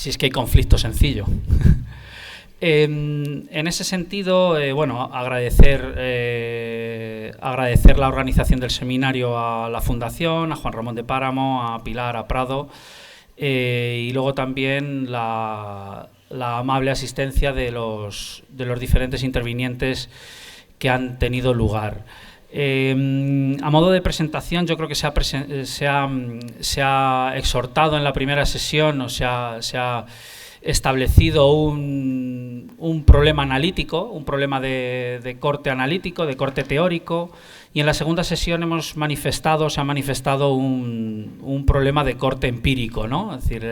si es que hay conflicto sencillo. En ese sentido, bueno, agradecer la organización del seminario a la Fundación, a Juan Ramón de Páramo, a Pilar, a Prado, y luego también la amable asistencia de los diferentes intervinientes que han tenido lugar. A modo de presentación, yo creo que se ha exhortado en la primera sesión, o se ha establecido un problema analítico, un problema de corte analítico, de corte teórico, y en la segunda sesión se ha manifestado un problema de corte empírico, ¿no? Es decir,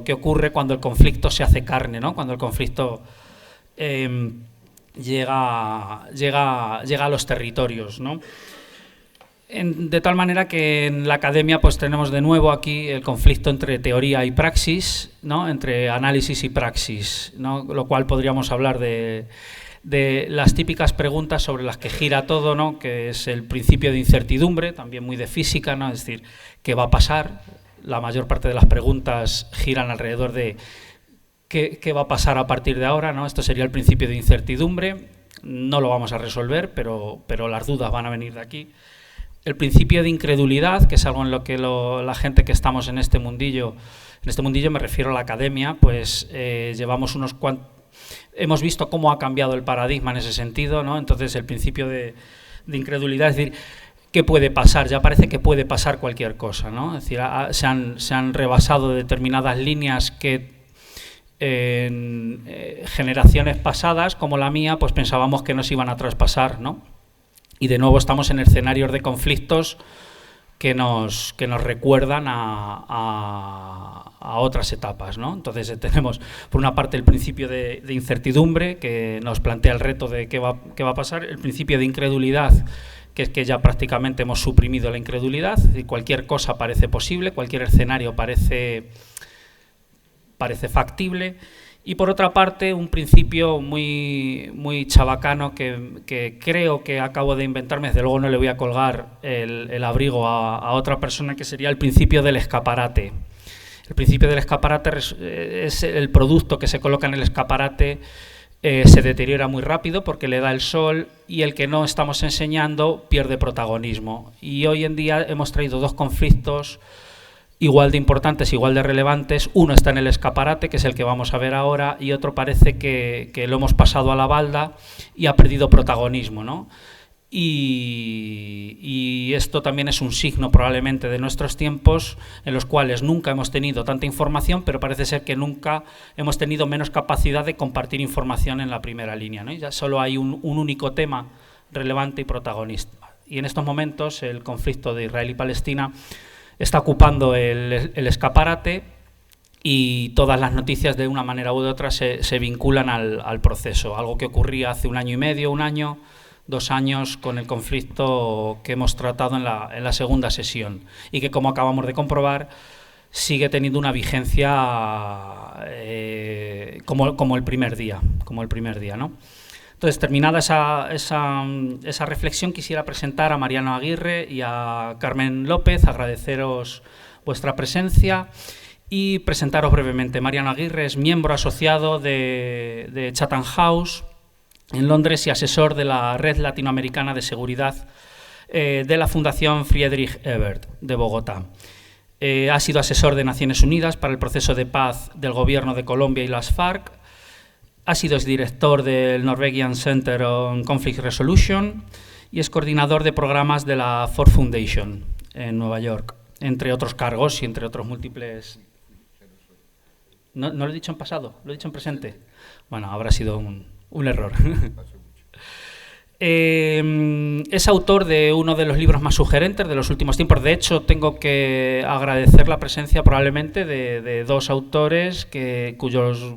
¿qué ocurre cuando el conflicto se hace carne, ¿no? Cuando el conflicto llega a los territorios, ¿no? De tal manera que en la academia pues tenemos de nuevo aquí el conflicto entre teoría y praxis, ¿no? Entre análisis y praxis, ¿no? Lo cual podríamos hablar de las típicas preguntas sobre las que gira todo, ¿no? Que es el principio de incertidumbre, también muy de física, ¿no? Es decir, ¿qué va a pasar? La mayor parte de las preguntas giran alrededor de ¿qué va a pasar a partir de ahora, ¿no? Esto sería el principio de incertidumbre, no lo vamos a resolver, pero las dudas van a venir de aquí. El principio de incredulidad, que es algo en lo que la gente que estamos en este mundillo me refiero a la academia, pues hemos visto cómo ha cambiado el paradigma en ese sentido, ¿no? Entonces el principio de incredulidad, es decir, ¿qué puede pasar? Ya parece que puede pasar cualquier cosa, ¿no? Es decir, se han rebasado determinadas líneas que en generaciones pasadas, como la mía, pues pensábamos que nos iban a traspasar, ¿no? Y de nuevo estamos en escenarios de conflictos que nos recuerdan a otras etapas, ¿no? Entonces tenemos, por una parte, el principio de incertidumbre, que nos plantea el reto de qué va a pasar, el principio de incredulidad, que es que ya prácticamente hemos suprimido la incredulidad, y cualquier cosa parece posible, cualquier escenario parece factible. Y por otra parte, un principio muy, muy chabacano que creo que acabo de inventarme, desde luego no le voy a colgar el abrigo a otra persona, que sería el principio del escaparate. El principio del escaparate es el producto que se coloca en el escaparate, se deteriora muy rápido porque le da el sol, y el que no estamos enseñando pierde protagonismo. Y hoy en día hemos traído dos conflictos igual de importantes, igual de relevantes. Uno está en el escaparate, que es el que vamos a ver ahora, y otro parece que lo hemos pasado a la balda y ha perdido protagonismo, ¿no? Y esto también es un signo probablemente de nuestros tiempos, en los cuales nunca hemos tenido tanta información, pero parece ser que nunca hemos tenido menos capacidad de compartir información en la primera línea, ¿no? Y ya solo hay un único tema relevante y protagonista. Y en estos momentos el conflicto de Israel y Palestina está ocupando el escaparate, y todas las noticias de una manera u otra se vinculan al proceso. Algo que ocurría hace un año y medio, 1 año, 2 años, con el conflicto que hemos tratado en la segunda sesión, y que, como acabamos de comprobar, sigue teniendo una vigencia como el primer día, ¿no? Entonces, terminada esa reflexión, quisiera presentar a Mariano Aguirre y a Carmen López, agradeceros vuestra presencia y presentaros brevemente. Mariano Aguirre es miembro asociado de Chatham House en Londres y asesor de la Red Latinoamericana de Seguridad de la Fundación Friedrich Ebert de Bogotá. Ha sido asesor de Naciones Unidas para el proceso de paz del Gobierno de Colombia y las FARC. Ha sido exdirector del Norwegian Center on Conflict Resolution y es coordinador de programas de la Ford Foundation en Nueva York, entre otros cargos y entre otros múltiples. ¿No lo he dicho en pasado? ¿Lo he dicho en presente? Bueno, habrá sido un error. Es autor de uno de los libros más sugerentes de los últimos tiempos. De hecho, tengo que agradecer la presencia probablemente de 2 autores cuyos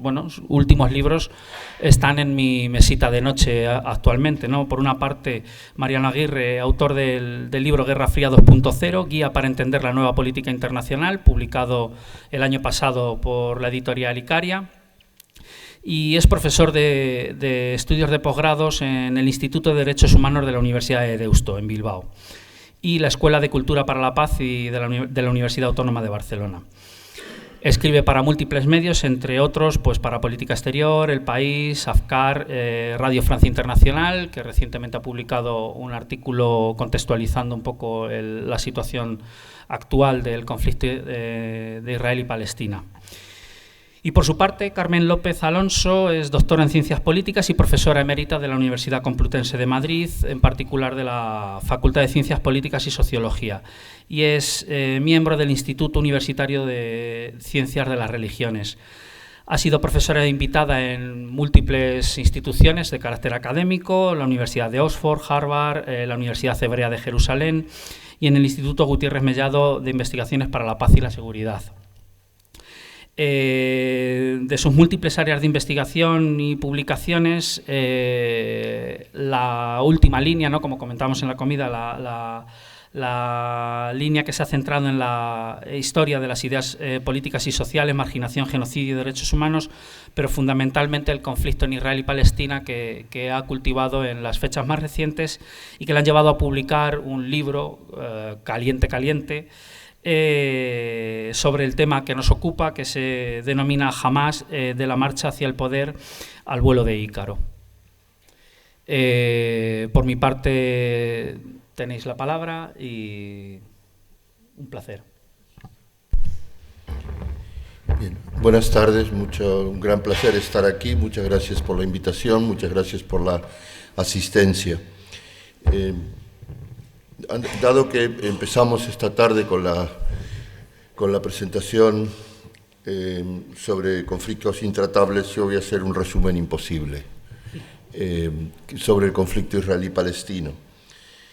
últimos libros están en mi mesita de noche actualmente, ¿no? Por una parte, Mariano Aguirre, autor del libro Guerra Fría 2.0, Guía para entender la nueva política internacional, publicado el año pasado por la editorial Icaria. Y es profesor de estudios de posgrados en el Instituto de Derechos Humanos de la Universidad de Deusto, en Bilbao, y la Escuela de Cultura para la Paz y de la Universidad Autónoma de Barcelona. Escribe para múltiples medios, entre otros pues para Política Exterior, El País, Afkar, Radio Francia Internacional, que recientemente ha publicado un artículo contextualizando un poco la situación actual del conflicto de Israel y Palestina. Y por su parte, Carmen López Alonso es doctora en Ciencias Políticas y profesora emérita de la Universidad Complutense de Madrid, en particular de la Facultad de Ciencias Políticas y Sociología, y es miembro del Instituto Universitario de Ciencias de las Religiones. Ha sido profesora invitada en múltiples instituciones de carácter académico, la Universidad de Oxford, Harvard, la Universidad Hebrea de Jerusalén y en el Instituto Gutiérrez Mellado de Investigaciones para la Paz y la Seguridad. De sus múltiples áreas de investigación y publicaciones, la última línea, ¿no?, como comentábamos en la comida, la línea que se ha centrado en la historia de las ideas políticas y sociales, marginación, genocidio y derechos humanos, pero fundamentalmente el conflicto en Israel y Palestina que ha cultivado en las fechas más recientes y que le han llevado a publicar un libro, Caliente, sobre el tema que nos ocupa, que se denomina Hamás, de la marcha hacia el poder al vuelo de Ícaro. Por mi parte tenéis la palabra y un placer. Bien. Buenas tardes, un gran placer estar aquí, muchas gracias por la invitación, muchas gracias por la asistencia. Dado que empezamos esta tarde con la presentación sobre conflictos intratables, yo voy a hacer un resumen imposible sobre el conflicto israelí-palestino.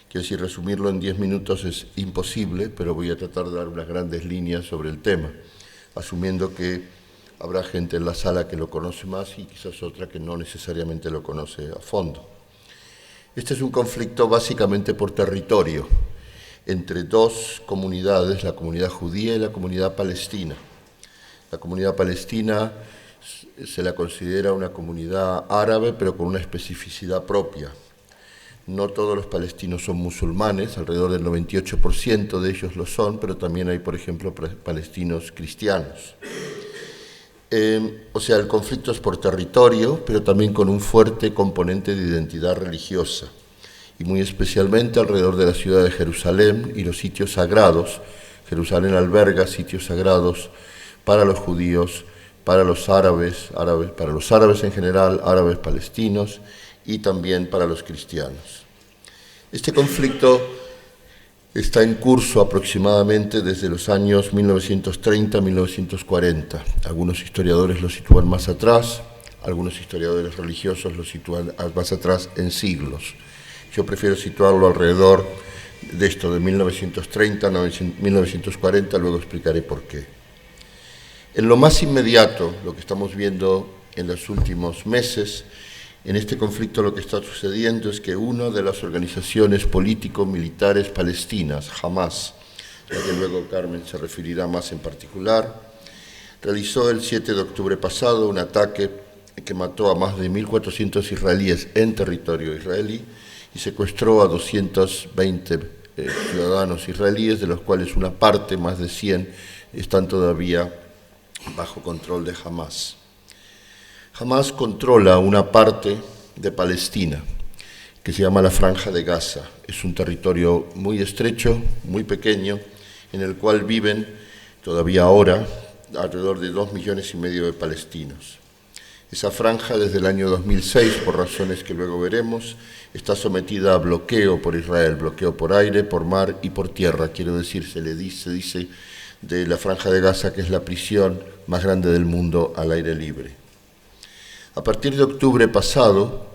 Quiero decir, resumirlo en 10 minutos es imposible, pero voy a tratar de dar unas grandes líneas sobre el tema, asumiendo que habrá gente en la sala que lo conoce más y quizás otra que no necesariamente lo conoce a fondo. Este es un conflicto básicamente por territorio, entre dos comunidades, la comunidad judía y la comunidad palestina. La comunidad palestina se la considera una comunidad árabe, pero con una especificidad propia. No todos los palestinos son musulmanes, alrededor del 98% de ellos lo son, pero también hay, por ejemplo, palestinos cristianos. O sea, el conflicto es por territorio, pero también con un fuerte componente de identidad religiosa, y muy especialmente alrededor de la ciudad de Jerusalén y los sitios sagrados. Jerusalén alberga sitios sagrados para los judíos, para los árabes en general, árabes palestinos, y también para los cristianos. Este conflicto está en curso aproximadamente desde los años 1930-1940. Algunos historiadores lo sitúan más atrás, algunos historiadores religiosos lo sitúan más atrás en siglos. Yo prefiero situarlo alrededor de esto, de 1930 a 1940, luego explicaré por qué. En lo más inmediato, lo que estamos viendo en los últimos meses, en este conflicto lo que está sucediendo es que una de las organizaciones político-militares palestinas, Hamás, a la que luego Carmen se referirá más en particular, realizó el 7 de octubre pasado un ataque que mató a más de 1.400 israelíes en territorio israelí y secuestró a 220 ciudadanos israelíes, de los cuales una parte, más de 100, están todavía bajo control de Hamás. Hamás controla una parte de Palestina que se llama la Franja de Gaza. Es un territorio muy estrecho, muy pequeño, en el cual viven todavía ahora alrededor de 2,5 millones de palestinos. Esa franja, desde el año 2006, por razones que luego veremos, está sometida a bloqueo por Israel, bloqueo por aire, por mar y por tierra. Quiero decir, se dice de la Franja de Gaza que es la prisión más grande del mundo al aire libre. A partir de octubre pasado,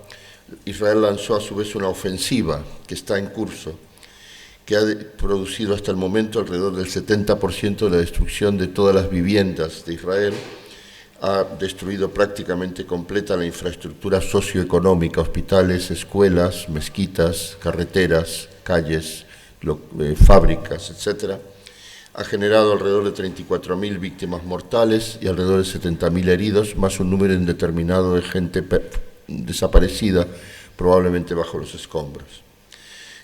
Israel lanzó a su vez una ofensiva que está en curso, que ha producido hasta el momento alrededor del 70% de la destrucción de todas las viviendas de Israel, ha destruido prácticamente completa la infraestructura socioeconómica, hospitales, escuelas, mezquitas, carreteras, calles, fábricas, etc. Ha generado alrededor de 34.000 víctimas mortales y alrededor de 70.000 heridos, más un número indeterminado de gente desaparecida, probablemente bajo los escombros.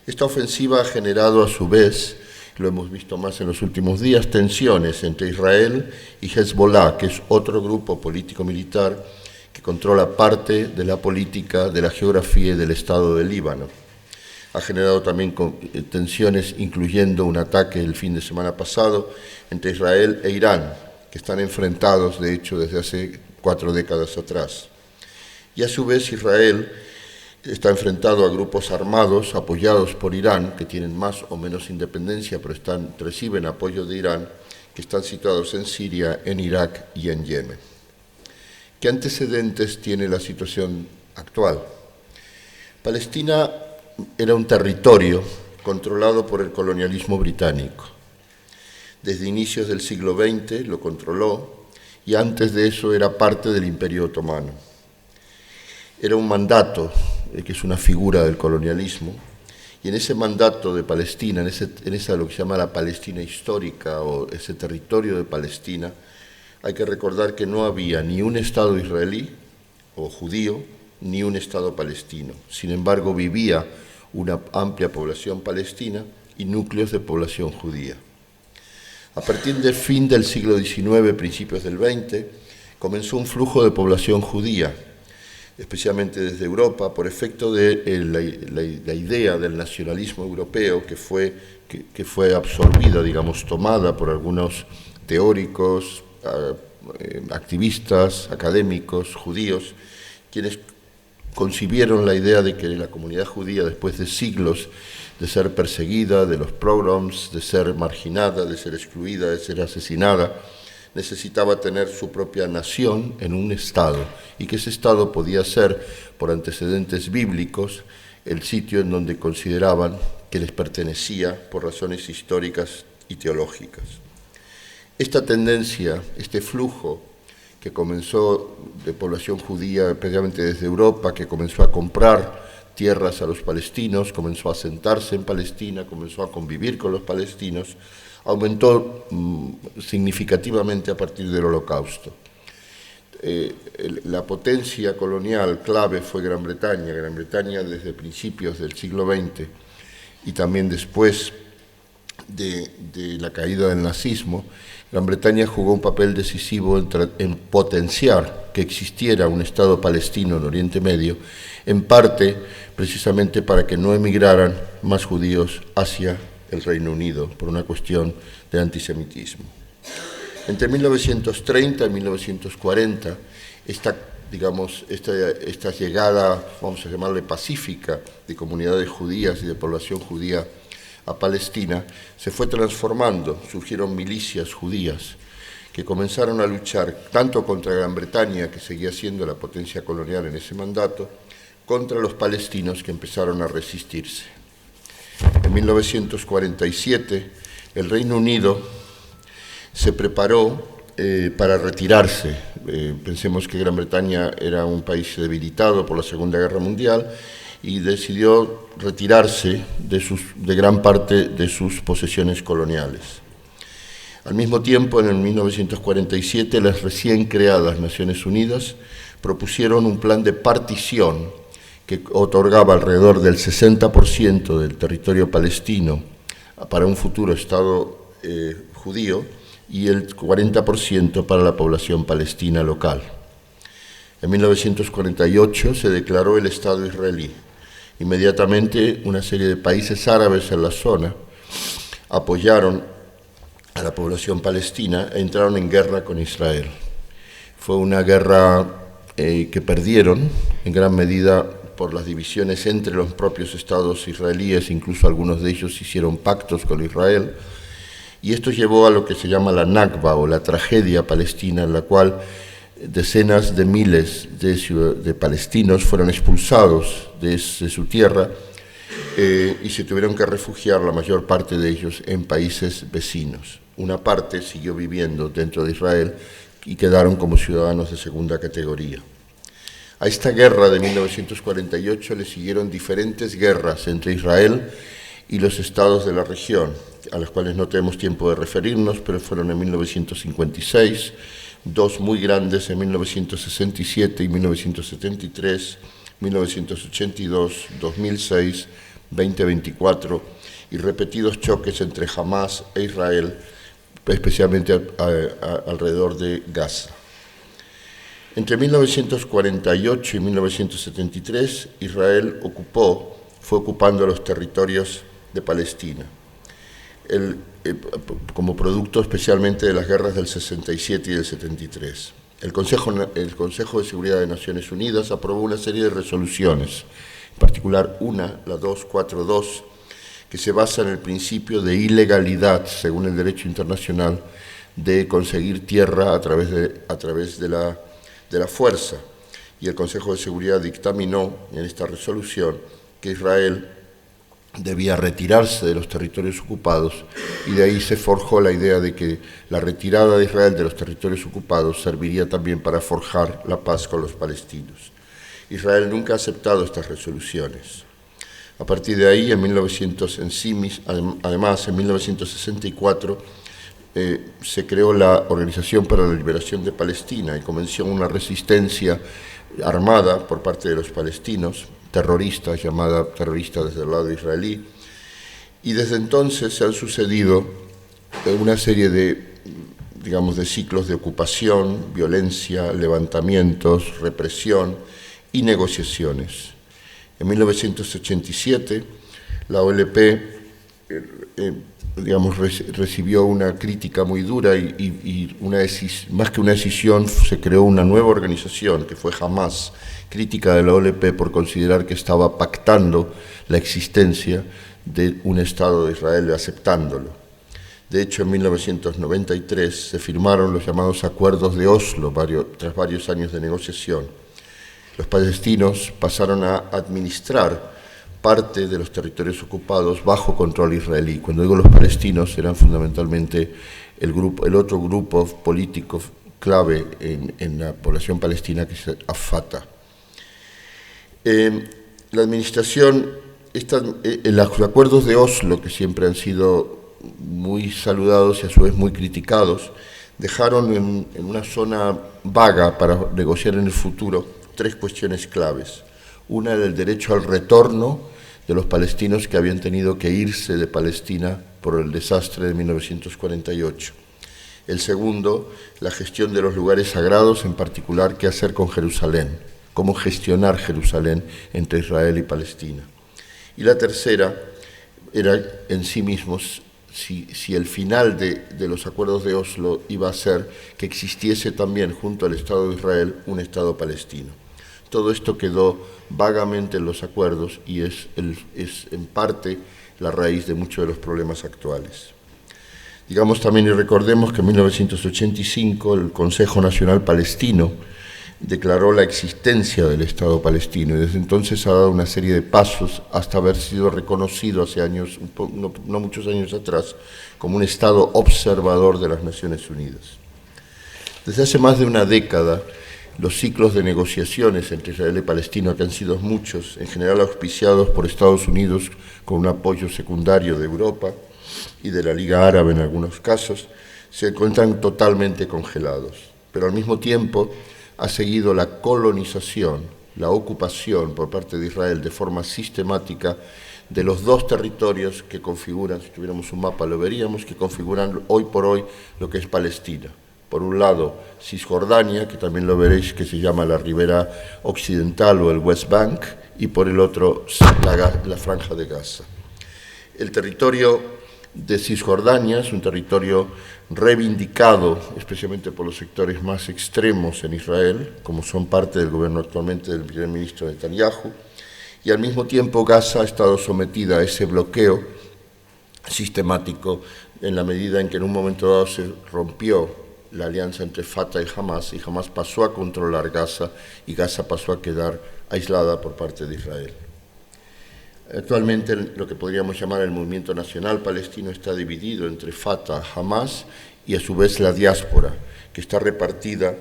Esta ofensiva ha generado a su vez lo hemos visto más en los últimos días, tensiones entre Israel y Hezbollah, que es otro grupo político-militar que controla parte de la política, de la geografía y del Estado del Líbano. Ha generado también tensiones, incluyendo un ataque el fin de semana pasado entre Israel e Irán, que están enfrentados, de hecho, desde hace 4 décadas atrás. Y a su vez Israel está enfrentado a grupos armados apoyados por Irán, que tienen más o menos independencia, pero reciben apoyo de Irán, que están situados en Siria, en Irak y en Yemen. ¿Qué antecedentes tiene la situación actual? Palestina era un territorio controlado por el colonialismo británico. Desde inicios del siglo XX lo controló y antes de eso era parte del Imperio Otomano. Era un mandato, que es una figura del colonialismo, y en ese mandato de Palestina, en esa lo que se llama la Palestina histórica o ese territorio de Palestina, hay que recordar que no había ni un Estado israelí o judío, ni un Estado palestino. Sin embargo, vivía una amplia población palestina y núcleos de población judía. A partir del fin del siglo XIX, principios del XX, comenzó un flujo de población judía, especialmente desde Europa, por efecto de la idea del nacionalismo europeo que fue absorbida, digamos, tomada por algunos teóricos, activistas, académicos, judíos, quienes concibieron la idea de que la comunidad judía, después de siglos de ser perseguida, de los pogroms, de ser marginada, de ser excluida, de ser asesinada, necesitaba tener su propia nación en un Estado, y que ese Estado podía ser, por antecedentes bíblicos, el sitio en donde consideraban que les pertenecía por razones históricas y teológicas. Esta tendencia, este flujo que comenzó de población judía, especialmente desde Europa, que comenzó a comprar tierras a los palestinos, comenzó a asentarse en Palestina, comenzó a convivir con los palestinos, aumentó significativamente a partir del Holocausto. La potencia colonial clave fue Gran Bretaña. Gran Bretaña desde principios del siglo XX y también después de la caída del nazismo, Gran Bretaña jugó un papel decisivo en potenciar que existiera un Estado palestino en Oriente Medio, en parte precisamente para que no emigraran más judíos hacia el Reino Unido por una cuestión de antisemitismo. Entre 1930 y 1940, esta llegada, vamos a llamarle pacífica, de comunidades judías y de población judía a Palestina, se fue transformando. Surgieron milicias judías que comenzaron a luchar tanto contra Gran Bretaña, que seguía siendo la potencia colonial en ese mandato, contra los palestinos que empezaron a resistirse. En 1947, el Reino Unido se preparó para retirarse. Pensemos que Gran Bretaña era un país debilitado por la Segunda Guerra Mundial y decidió retirarse de gran parte de sus posesiones coloniales. Al mismo tiempo, en el 1947, las recién creadas Naciones Unidas propusieron un plan de partición que otorgaba alrededor del 60% del territorio palestino para un futuro Estado judío y el 40% para la población palestina local. En 1948 se declaró el Estado israelí. Inmediatamente una serie de países árabes en la zona apoyaron a la población palestina e entraron en guerra con Israel. Fue una guerra que perdieron en gran medida por las divisiones entre los propios estados israelíes, incluso algunos de ellos hicieron pactos con Israel, y esto llevó a lo que se llama la Nakba, o la tragedia palestina, en la cual decenas de miles de palestinos fueron expulsados de su tierra y se tuvieron que refugiar, la mayor parte de ellos, en países vecinos. Una parte siguió viviendo dentro de Israel y quedaron como ciudadanos de segunda categoría. A esta guerra de 1948 le siguieron diferentes guerras entre Israel y los estados de la región, a las cuales no tenemos tiempo de referirnos, pero fueron en 1956, dos muy grandes en 1967 y 1973, 1982, 2006, 2024 y repetidos choques entre Hamás e Israel, especialmente alrededor de Gaza. Entre 1948 y 1973, Israel fue ocupando los territorios de Palestina, como producto especialmente de las guerras del 67 y del 73. El Consejo de Seguridad de Naciones Unidas aprobó una serie de resoluciones, en particular la 242, que se basa en el principio de ilegalidad, según el derecho internacional, de conseguir tierra a través de la fuerza. Y el Consejo de Seguridad dictaminó en esta resolución que Israel debía retirarse de los territorios ocupados, y de ahí se forjó la idea de que la retirada de Israel de los territorios ocupados serviría también para forjar la paz con los palestinos. Israel nunca ha aceptado estas resoluciones. A partir de ahí, además, en 1964, se creó la Organización para la Liberación de Palestina y comenzó una resistencia armada por parte de los palestinos, llamada terrorista desde el lado israelí, y desde entonces se han sucedido una serie de ciclos de ocupación, violencia, levantamientos, represión y negociaciones. En 1987, la OLP recibió una crítica muy dura y más que una decisión, se creó una nueva organización que fue Hamás, crítica de la OLP por considerar que estaba pactando la existencia de un Estado de Israel, aceptándolo. De hecho, en 1993 se firmaron los llamados Acuerdos de Oslo, tras varios años de negociación. Los palestinos pasaron a administrar parte de los territorios ocupados bajo control israelí. Cuando digo los palestinos, eran fundamentalmente el otro grupo político clave en la población palestina, que es Fatah. La administración, los acuerdos de Oslo, que siempre han sido muy saludados y a su vez muy criticados, dejaron en una zona vaga para negociar en el futuro 3 cuestiones claves. Una era el derecho al retorno de los palestinos que habían tenido que irse de Palestina por el desastre de 1948. El segundo, la gestión de los lugares sagrados, en particular qué hacer con Jerusalén, cómo gestionar Jerusalén entre Israel y Palestina. Y la tercera era en sí mismos si el final de los acuerdos de Oslo iba a ser que existiese también junto al Estado de Israel un Estado palestino. Todo esto quedó vagamente en los acuerdos y es en parte la raíz de muchos de los problemas actuales. Digamos también y recordemos que en 1985 el Consejo Nacional Palestino declaró la existencia del Estado palestino y desde entonces ha dado una serie de pasos hasta haber sido reconocido hace años, no muchos años atrás, como un Estado observador de las Naciones Unidas. Desde hace más de una década, los ciclos de negociaciones entre Israel y Palestina, que han sido muchos, en general auspiciados por Estados Unidos con un apoyo secundario de Europa y de la Liga Árabe en algunos casos, se encuentran totalmente congelados. Pero al mismo tiempo ha seguido la colonización, la ocupación por parte de Israel de forma sistemática de los 2 territorios que configuran, si tuviéramos un mapa lo veríamos, que configuran hoy por hoy lo que es Palestina. Por un lado, Cisjordania, que también lo veréis, que se llama la Ribera Occidental o el West Bank, y por el otro, la Franja de Gaza. El territorio de Cisjordania es un territorio reivindicado, especialmente por los sectores más extremos en Israel, como son parte del gobierno actualmente del primer ministro Netanyahu, y al mismo tiempo Gaza ha estado sometida a ese bloqueo sistemático en la medida en que en un momento dado se rompió la alianza entre Fatah y Hamás pasó a controlar Gaza y Gaza pasó a quedar aislada por parte de Israel. Actualmente lo que podríamos llamar el movimiento nacional palestino está dividido entre Fatah, Hamás y a su vez la diáspora, que está repartida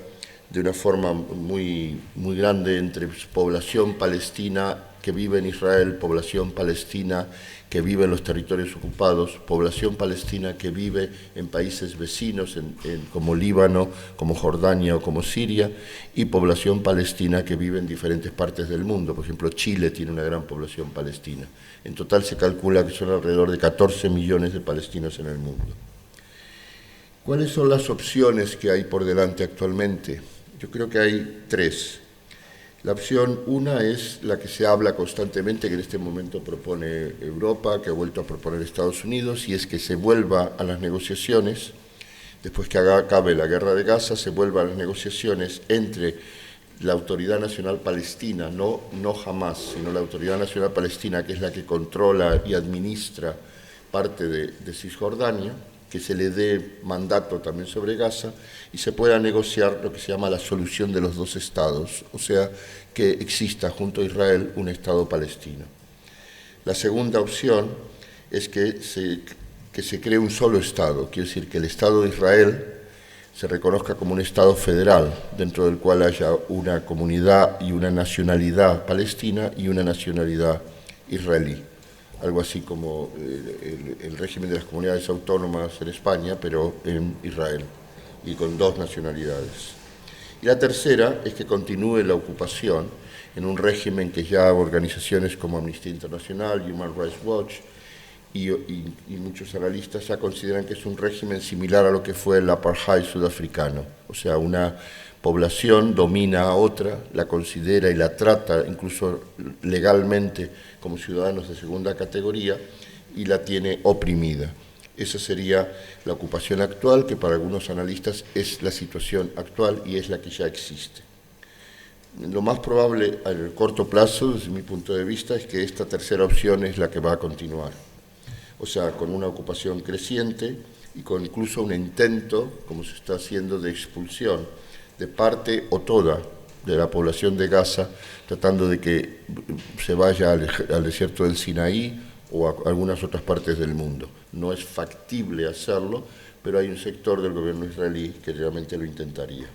de una forma muy grande entre población palestina que vive en Israel, población palestina que vive en los territorios ocupados, población palestina que vive en países vecinos como Líbano, como Jordania o como Siria, y población palestina que vive en diferentes partes del mundo. Por ejemplo, Chile tiene una gran población palestina. En total se calcula que son alrededor de 14 millones de palestinos en el mundo. ¿Cuáles son las opciones que hay por delante actualmente? Yo creo que hay tres. La opción una es la que se habla constantemente, que en este momento propone Europa, que ha vuelto a proponer Estados Unidos, y es que se vuelva a las negociaciones, después que acabe la guerra de Gaza, se vuelva a las negociaciones entre la Autoridad Nacional Palestina, no Hamas, sino la Autoridad Nacional Palestina, que es la que controla y administra parte de Cisjordania, que se le dé mandato también sobre Gaza y se pueda negociar lo que se llama la solución de los dos estados, o sea, que exista junto a Israel un estado palestino. La segunda opción es que se cree un solo estado, quiere decir que el Estado de Israel se reconozca como un estado federal, dentro del cual haya una comunidad y una nacionalidad palestina y una nacionalidad israelí. Algo así como el régimen de las comunidades autónomas en España, pero en Israel, y con dos nacionalidades. Y la tercera es que continúe la ocupación en un régimen que ya organizaciones como Amnistía Internacional, Human Rights Watch y muchos analistas ya consideran que es un régimen similar a lo que fue el apartheid sudafricano, o sea, una población domina a otra, la considera y la trata incluso legalmente como ciudadanos de segunda categoría y la tiene oprimida. Esa sería la ocupación actual, que para algunos analistas es la situación actual y es la que ya existe. Lo más probable a corto plazo, desde mi punto de vista, es que esta tercera opción es la que va a continuar. O sea, con una ocupación creciente y con incluso un intento, como se está haciendo, de expulsión de parte o toda de la población de Gaza, tratando de que se vaya al desierto del Sinaí o a algunas otras partes del mundo. No es factible hacerlo, pero hay un sector del gobierno israelí que realmente lo intentaría.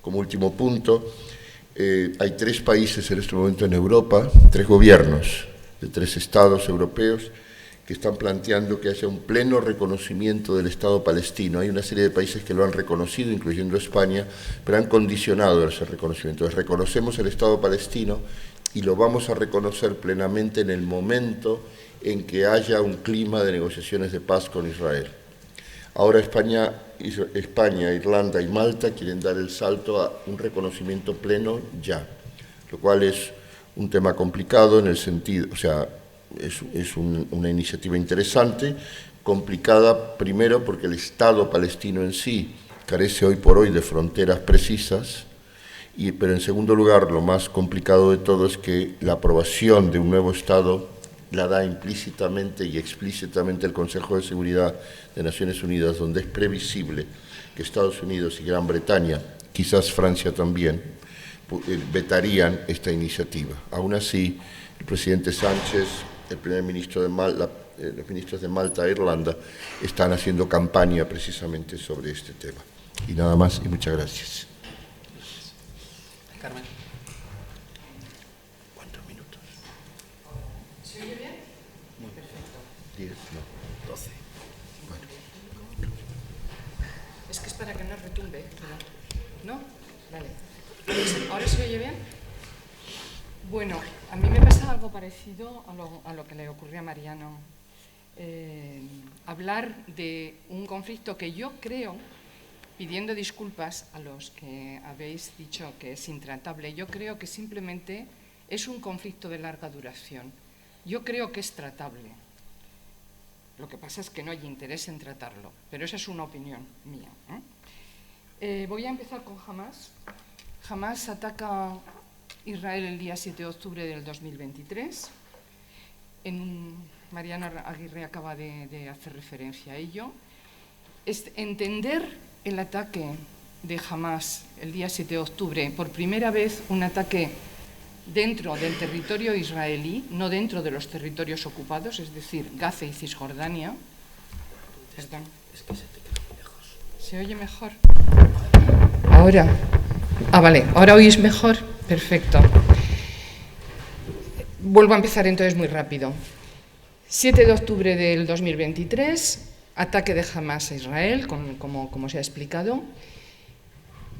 Como último punto, hay 3 países en este momento en Europa, 3 gobiernos de 3 estados europeos, que están planteando que haya un pleno reconocimiento del Estado palestino. Hay una serie de países que lo han reconocido, incluyendo España, pero han condicionado ese reconocimiento. Entonces, reconocemos el Estado palestino y lo vamos a reconocer plenamente en el momento en que haya un clima de negociaciones de paz con Israel. Ahora España, Irlanda y Malta quieren dar el salto a un reconocimiento pleno ya, lo cual es un tema complicado en el sentido, o sea, es una iniciativa interesante, complicada primero porque el Estado palestino en sí carece hoy por hoy de fronteras precisas, pero en segundo lugar lo más complicado de todo es que la aprobación de un nuevo Estado la da implícitamente y explícitamente el Consejo de Seguridad de Naciones Unidas, donde es previsible que Estados Unidos y Gran Bretaña, quizás Francia también, vetarían esta iniciativa. Aún así, el presidente Sánchez, el primer ministro de Malta, los ministros de Malta e Irlanda están haciendo campaña precisamente sobre este tema. Y nada más, y muchas gracias. Carmen. ¿Cuántos minutos? ¿Se oye bien? Muy perfecto. 10, no. 12. Bueno. Es que es para que no retumbe. ¿No? Vale. ¿Ahora se oye bien? Bueno, a mí me pasa algo parecido a lo que le ocurrió a Mariano. Hablar de un conflicto que yo creo, pidiendo disculpas a los que habéis dicho que es intratable, yo creo que simplemente es un conflicto de larga duración. Yo creo que es tratable. Lo que pasa es que no hay interés en tratarlo, pero esa es una opinión mía. Voy a empezar con Hamas. Hamas ataca Israel el día 7 de octubre del 2023. Mariano Aguirre acaba de hacer referencia a ello. Entender el ataque de Hamas el día 7 de octubre, por primera vez un ataque dentro del territorio israelí, no dentro de los territorios ocupados, es decir, Gaza y Cisjordania. Perdón. Es que se te queda muy lejos. ¿Se oye mejor? Ahora. Vale, ahora oís mejor. Perfecto. Vuelvo a empezar entonces muy rápido. 7 de octubre del 2023, ataque de Hamás a Israel, como se ha explicado,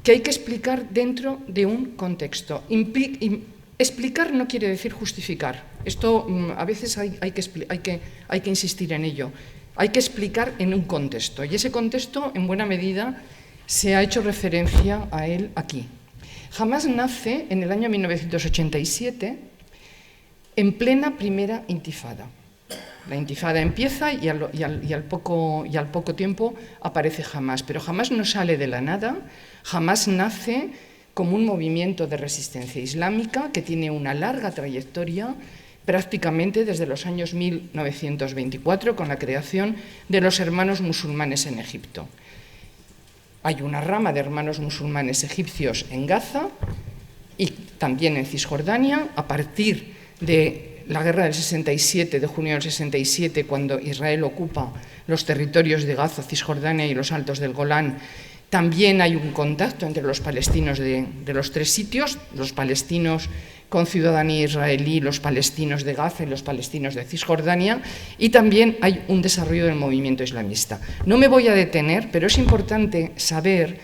que hay que explicar dentro de un contexto. Explicar no quiere decir justificar. Esto a veces hay que insistir en ello. Hay que explicar en un contexto, y ese contexto, en buena medida, se ha hecho referencia a él aquí. Hamás nace en el año 1987, en plena primera intifada. La intifada empieza y al poco tiempo aparece Hamás, pero Hamás no sale de la nada. Hamás nace como un movimiento de resistencia islámica que tiene una larga trayectoria, prácticamente desde los años 1924, con la creación de los hermanos musulmanes en Egipto. Hay una rama de hermanos musulmanes egipcios en Gaza y también en Cisjordania, a partir de la guerra del 67, de junio del 67, cuando Israel ocupa los territorios de Gaza, Cisjordania y los Altos del Golán. También hay un contacto entre los palestinos de los tres sitios, los palestinos con ciudadanía israelí, los palestinos de Gaza y los palestinos de Cisjordania, y también hay un desarrollo del movimiento islamista. No me voy a detener, pero es importante saber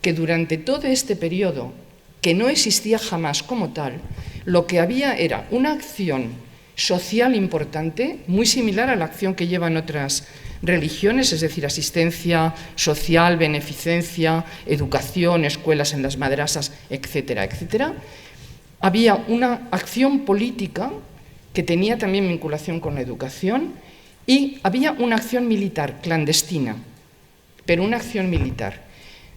que durante todo este periodo, que no existía Hamás como tal, lo que había era una acción social importante, muy similar a la acción que llevan otras religiones, es decir, asistencia social, beneficencia, educación, escuelas en las madrasas, etcétera, etcétera. Había una acción política que tenía también vinculación con la educación y había una acción militar clandestina, pero una acción militar,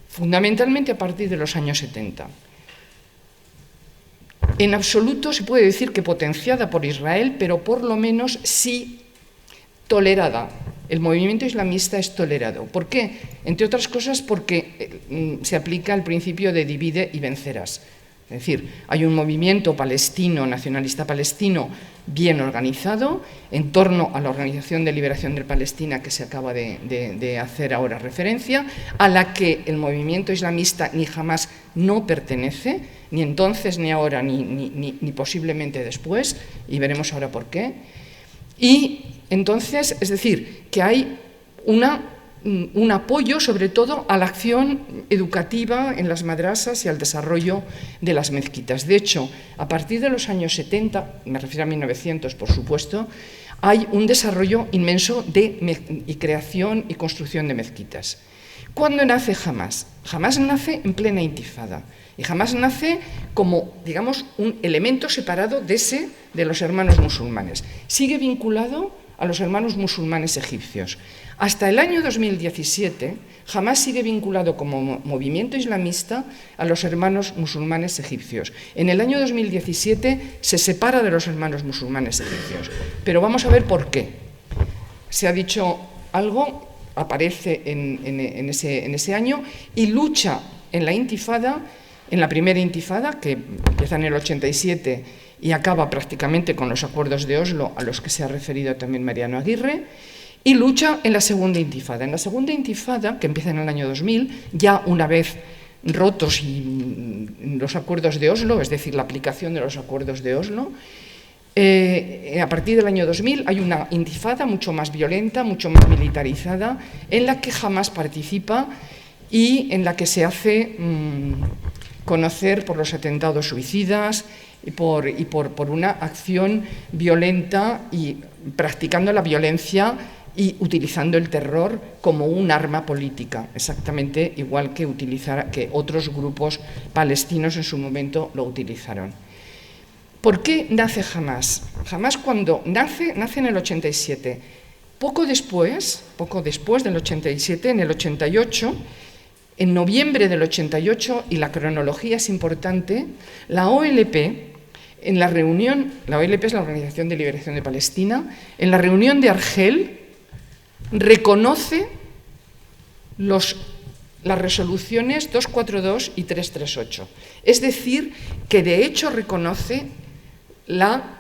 fundamentalmente a partir de los años 70. En absoluto se puede decir que potenciada por Israel, pero por lo menos sí tolerada. El movimiento islamista es tolerado. ¿Por qué? Entre otras cosas porque se aplica el principio de divide y vencerás. Es decir, hay un movimiento palestino, nacionalista palestino, bien organizado, en torno a la Organización de Liberación de Palestina, que se acaba de hacer ahora referencia, a la que el movimiento islamista ni jamás no pertenece, ni entonces, ni ahora, ni posiblemente después, y veremos ahora por qué. Y entonces, es decir, que hay un apoyo sobre todo a la acción educativa en las madrasas y al desarrollo de las mezquitas. De hecho, a partir de los años 70, me refiero a 1900 por supuesto, hay un desarrollo inmenso y creación y construcción de mezquitas. ¿Cuándo nace Hamás? Hamás nace en plena intifada y Hamás nace como, digamos, un elemento separado de los hermanos musulmanes. Sigue vinculado a los hermanos musulmanes egipcios. Hasta el año 2017, Hamás sigue vinculado como movimiento islamista a los hermanos musulmanes egipcios. En el año 2017 se separa de los hermanos musulmanes egipcios. Pero vamos a ver por qué. Se ha dicho algo, aparece en ese año y lucha en la intifada, en la primera intifada, que empieza en el 87 y acaba prácticamente con los acuerdos de Oslo, a los que se ha referido también Mariano Aguirre, y lucha en la segunda intifada. En la segunda intifada, que empieza en el año 2000, ya una vez rotos los acuerdos de Oslo, es decir, la aplicación de los acuerdos de Oslo, a partir del año 2000 hay una intifada mucho más violenta, mucho más militarizada, en la que Hamás participa y en la que se hace conocer por los atentados suicidas y por una acción violenta y practicando la violencia y utilizando el terror como un arma política, exactamente igual que otros grupos palestinos en su momento lo utilizaron. ¿Por qué nace Hamás? Hamás, cuando nace en el 87. Poco después del 87, en el 88, en noviembre del 88, y la cronología es importante, la OLP, en la reunión, la OLP es la Organización de Liberación de Palestina, en la reunión de Argel, reconoce las resoluciones 242 y 338. Es decir, que de hecho reconoce la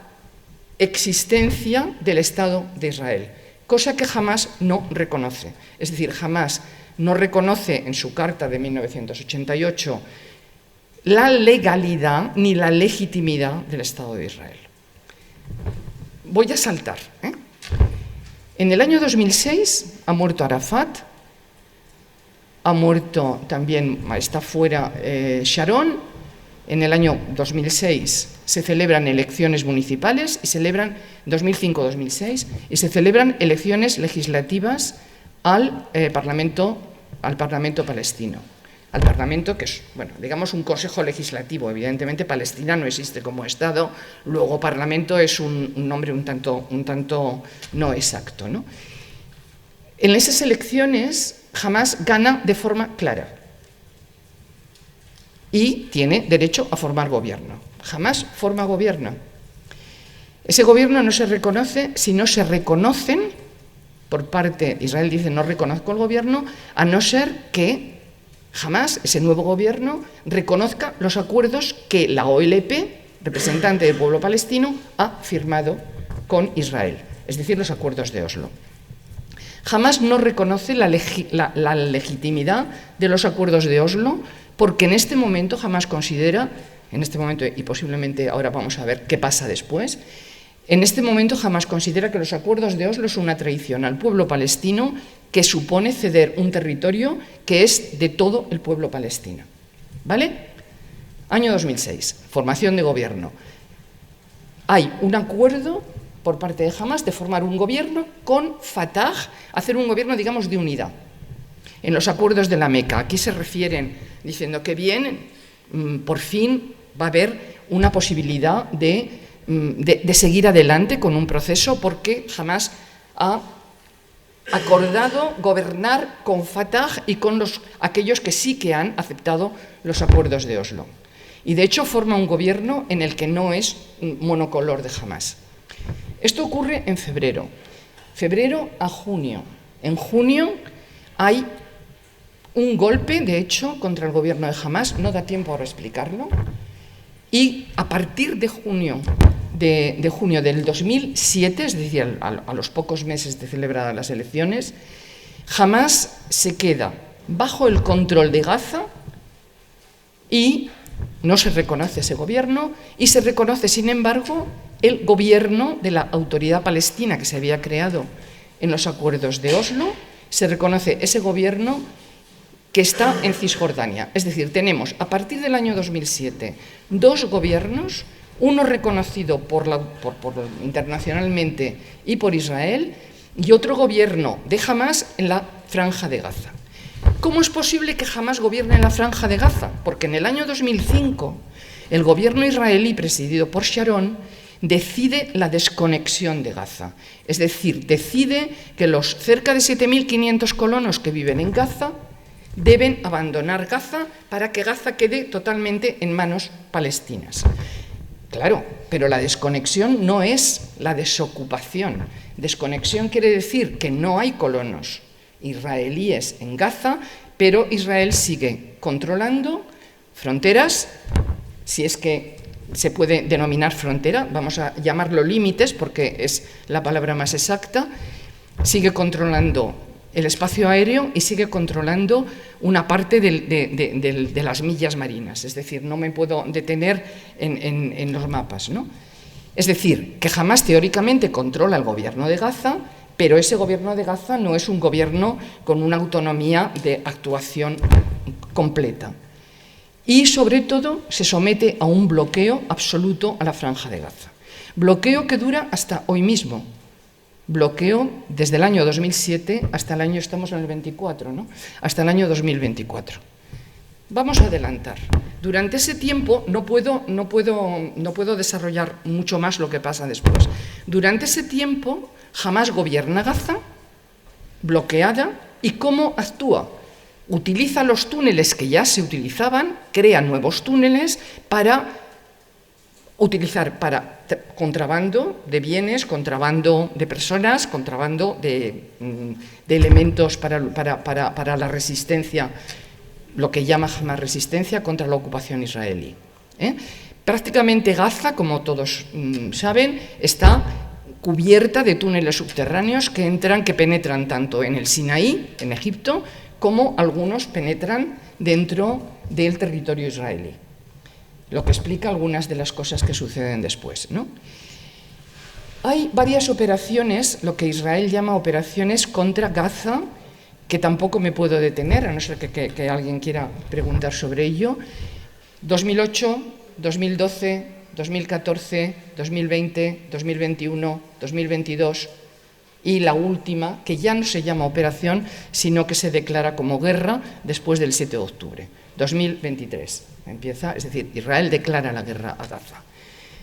existencia del Estado de Israel, cosa que Hamás no reconoce. Es decir, Hamás no reconoce en su carta de 1988 la legalidad ni la legitimidad del Estado de Israel. Voy a saltar. En el año 2006 ha muerto Arafat, ha muerto también, está fuera Sharon. En el año 2006 se celebran elecciones municipales y celebran 2005-2006 y se celebran elecciones legislativas al Parlamento palestino. Al Parlamento, que es, bueno, digamos un consejo legislativo. Evidentemente Palestina no existe como Estado, luego Parlamento es un nombre un tanto no exacto, ¿no? En esas elecciones Hamás gana de forma clara y tiene derecho a formar gobierno. Hamás forma gobierno. Ese gobierno no se reconoce si no se reconocen, por parte, Israel dice no reconozco el gobierno, a no ser que Hamás, ese nuevo gobierno, reconozca los acuerdos que la OLP, representante del pueblo palestino, ha firmado con Israel, es decir, los acuerdos de Oslo. Hamás no reconoce la legitimidad de los acuerdos de Oslo porque en este momento Hamás considera, en este momento y posiblemente ahora vamos a ver qué pasa después, en este momento Hamás considera que los acuerdos de Oslo son una traición al pueblo palestino que supone ceder un territorio que es de todo el pueblo palestino. ¿Vale? Año 2006, formación de gobierno. Hay un acuerdo por parte de Hamás de formar un gobierno con Fatah, hacer un gobierno, digamos, de unidad. En los acuerdos de la Meca, aquí se refieren diciendo que bien, por fin va a haber una posibilidad de seguir adelante con un proceso porque Hamás ha acordado gobernar con Fatah y con aquellos que sí que han aceptado los acuerdos de Oslo. Y de hecho forma un gobierno en el que no es monocolor de Hamás. Esto ocurre en febrero a junio. En junio hay un golpe, de hecho, contra el gobierno de Hamás, no da tiempo ahora a explicarlo, y a partir de junio del 2007, es decir, a los pocos meses de celebradas las elecciones, Hamás se queda bajo el control de Gaza y no se reconoce ese gobierno y se reconoce, sin embargo, el gobierno de la autoridad palestina que se había creado en los acuerdos de Oslo, se reconoce ese gobierno que está en Cisjordania. Es decir, tenemos a partir del año 2007 dos gobiernos, uno reconocido internacionalmente y por Israel, y otro gobierno de Hamás en la Franja de Gaza. ¿Cómo es posible que Hamás gobierne en la Franja de Gaza? Porque en el año 2005 el gobierno israelí, presidido por Sharon, decide la desconexión de Gaza. Es decir, decide que los cerca de 7.500 colonos que viven en Gaza deben abandonar Gaza para que Gaza quede totalmente en manos palestinas. Claro, pero la desconexión no es la desocupación. Desconexión quiere decir que no hay colonos israelíes en Gaza, pero Israel sigue controlando fronteras, si es que se puede denominar frontera, vamos a llamarlo límites porque es la palabra más exacta, sigue controlando el espacio aéreo y sigue controlando una parte de las millas marinas, es decir, no me puedo detener en los mapas, ¿no? Es decir, que Hamás teóricamente controla el gobierno de Gaza, pero ese gobierno de Gaza no es un gobierno con una autonomía de actuación completa. Y, sobre todo, se somete a un bloqueo absoluto a la Franja de Gaza. Bloqueo que dura hasta hoy mismo. Bloqueo desde el año 2007 hasta el año, estamos en el 24, ¿no? Hasta el año 2024. Vamos a adelantar. Durante ese tiempo no puedo desarrollar mucho más lo que pasa después. Durante ese tiempo, Hamás gobierna Gaza, bloqueada, ¿y cómo actúa? Utiliza los túneles que ya se utilizaban, crea nuevos túneles para utilizar para contrabando de bienes, contrabando de personas, contrabando de elementos para la resistencia, lo que llama Hamás resistencia contra la ocupación israelí. Prácticamente Gaza, como todos saben, está cubierta de túneles subterráneos que penetran tanto en el Sinaí, en Egipto, como algunos penetran dentro del territorio israelí. Lo que explica algunas de las cosas que suceden después, ¿no? Hay varias operaciones, lo que Israel llama operaciones contra Gaza, que tampoco me puedo detener, a no ser que alguien quiera preguntar sobre ello. 2008, 2012, 2014, 2020, 2021, 2022 y la última, que ya no se llama operación, sino que se declara como guerra después del 7 de octubre, 2023. Empieza, es decir, Israel declara la guerra a Gaza.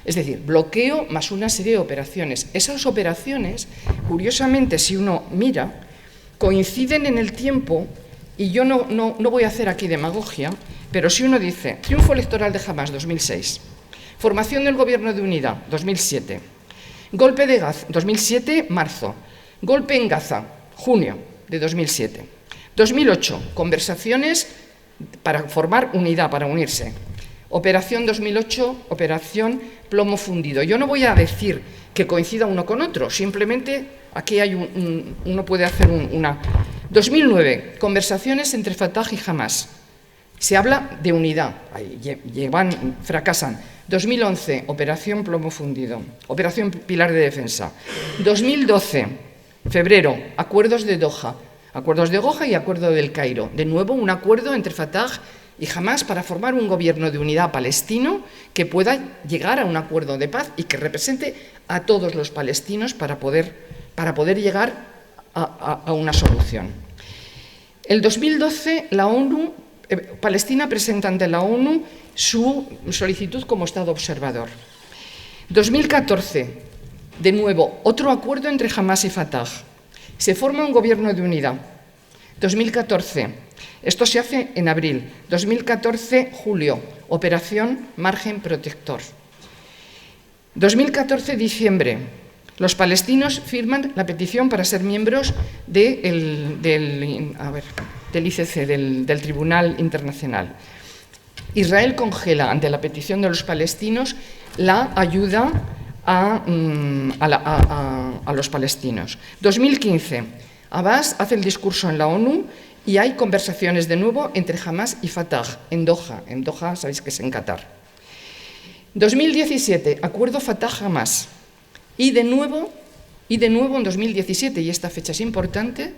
Es decir, bloqueo más una serie de operaciones. Esas operaciones, curiosamente, si uno mira, coinciden en el tiempo, y yo no voy a hacer aquí demagogia, pero si uno dice, triunfo electoral de Hamás, 2006, formación del gobierno de unidad, 2007, golpe de Gaza, 2007, marzo, golpe en Gaza, junio de 2007, 2008, conversaciones para formar unidad, para unirse, operación 2008, operación plomo fundido. Yo no voy a decir que coincida uno con otro, simplemente aquí hay uno puede hacer una. 2009, conversaciones entre Fatah y Hamás. Se habla de unidad, fracasan. 2011, operación plomo fundido, operación pilar de defensa. 2012, febrero, acuerdos de Doha y acuerdo del Cairo. De nuevo, un acuerdo entre Fatah y Hamás para formar un gobierno de unidad palestino que pueda llegar a un acuerdo de paz y que represente a todos los palestinos para poder llegar a una solución. El 2012, la ONU, Palestina presenta ante la ONU su solicitud como Estado observador. 2014, de nuevo, otro acuerdo entre Hamás y Fatah. Se forma un gobierno de unidad. 2014, esto se hace en abril. 2014, julio, operación Margen Protector. 2014, diciembre, los palestinos firman la petición para ser miembros del ICC, del Tribunal Internacional. Israel congela, ante la petición de los palestinos, la ayuda a los palestinos. 2015, Abbas hace el discurso en la ONU y hay conversaciones de nuevo entre Hamás y Fatah en Doha. En Doha, sabéis que es en Qatar. 2017, acuerdo Fatah-Hamás. Y de nuevo en 2017, y esta fecha es importante,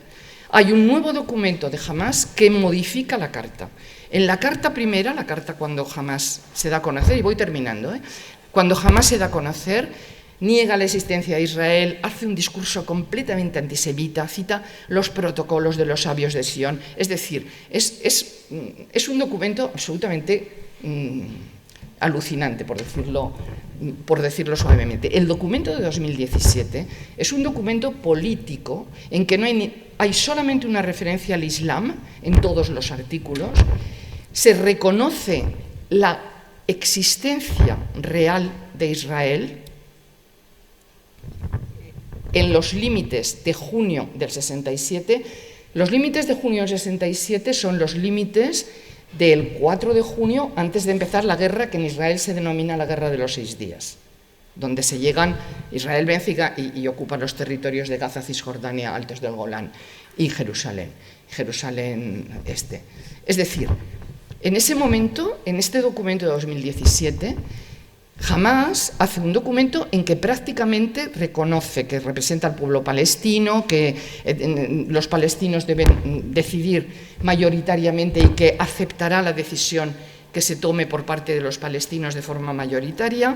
hay un nuevo documento de Hamás que modifica la carta. En la carta primera, la carta cuando Hamás se da a conocer, y voy terminando, cuando Hamás se da a conocer, niega la existencia de Israel, hace un discurso completamente antisemita, cita los protocolos de los sabios de Sion. Es decir, es un documento absolutamente alucinante, por decirlo suavemente. El documento de 2017 es un documento político en que no hay solamente una referencia al Islam en todos los artículos. Se reconoce la existencia real de Israel en los límites de junio del 67. Los límites de junio del 67 son los límites del 4 de junio, antes de empezar la guerra que en Israel se denomina la Guerra de los 6 días, donde Israel vence y ocupa los territorios de Gaza, Cisjordania, Altos del Golán y Jerusalén Este. Es decir, en ese momento, en este documento de 2017, Hamás hace un documento en que prácticamente reconoce que representa al pueblo palestino, que los palestinos deben decidir mayoritariamente y que aceptará la decisión que se tome por parte de los palestinos de forma mayoritaria,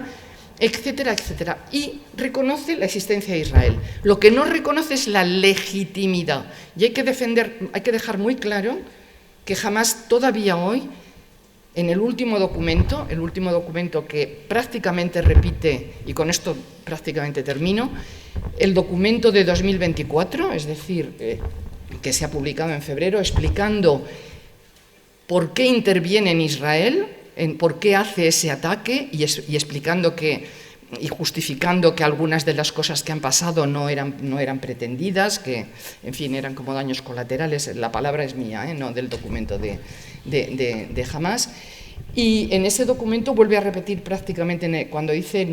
etcétera, etcétera. Y reconoce la existencia de Israel. Lo que no reconoce es la legitimidad. Y hay que dejar muy claro que Hamás todavía hoy, en el último documento que prácticamente repite, y con esto prácticamente termino, el documento de 2024, es decir, que se ha publicado en febrero, explicando por qué interviene en Israel, por qué hace ese ataque y explicando y justificando que algunas de las cosas que han pasado no eran pretendidas, que, en fin, eran como daños colaterales. La palabra es mía, no del documento de Hamás. Y en ese documento vuelve a repetir prácticamente, cuando dice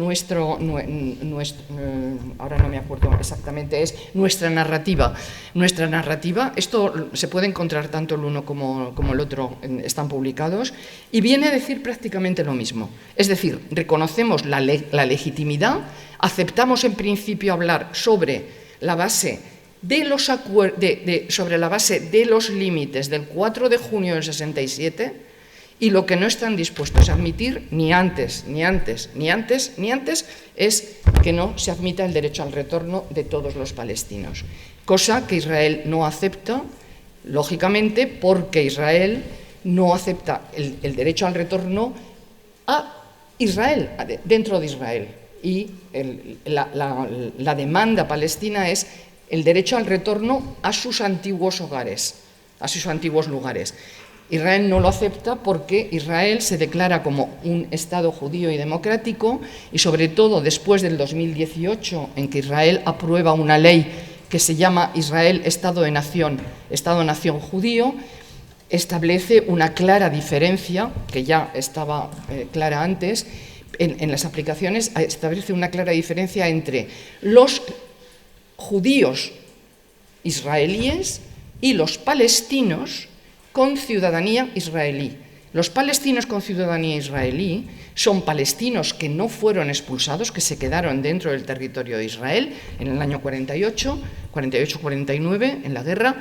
ahora no me acuerdo exactamente, es nuestra narrativa. Nuestra narrativa, esto se puede encontrar tanto el uno como el otro, están publicados, y viene a decir prácticamente lo mismo. Es decir, reconocemos la legitimidad, aceptamos en principio hablar sobre la base de los límites del 4 de junio del 67, y lo que no están dispuestos a admitir ni antes es que no se admita el derecho al retorno de todos los palestinos, cosa que Israel no acepta, lógicamente, porque Israel no acepta el derecho al retorno a Israel, dentro de Israel, y la demanda palestina es el derecho al retorno a sus antiguos hogares, a sus antiguos lugares. Israel no lo acepta porque Israel se declara como un Estado judío y democrático, y sobre todo después del 2018, en que Israel aprueba una ley que se llama Israel Estado de Nación, Estado-Nación judío, establece una clara diferencia, que ya estaba clara antes, en las aplicaciones establece una clara diferencia entre los judíos israelíes y los palestinos con ciudadanía israelí. Los palestinos con ciudadanía israelí son palestinos que no fueron expulsados, que se quedaron dentro del territorio de Israel en el año 48-49, en la guerra,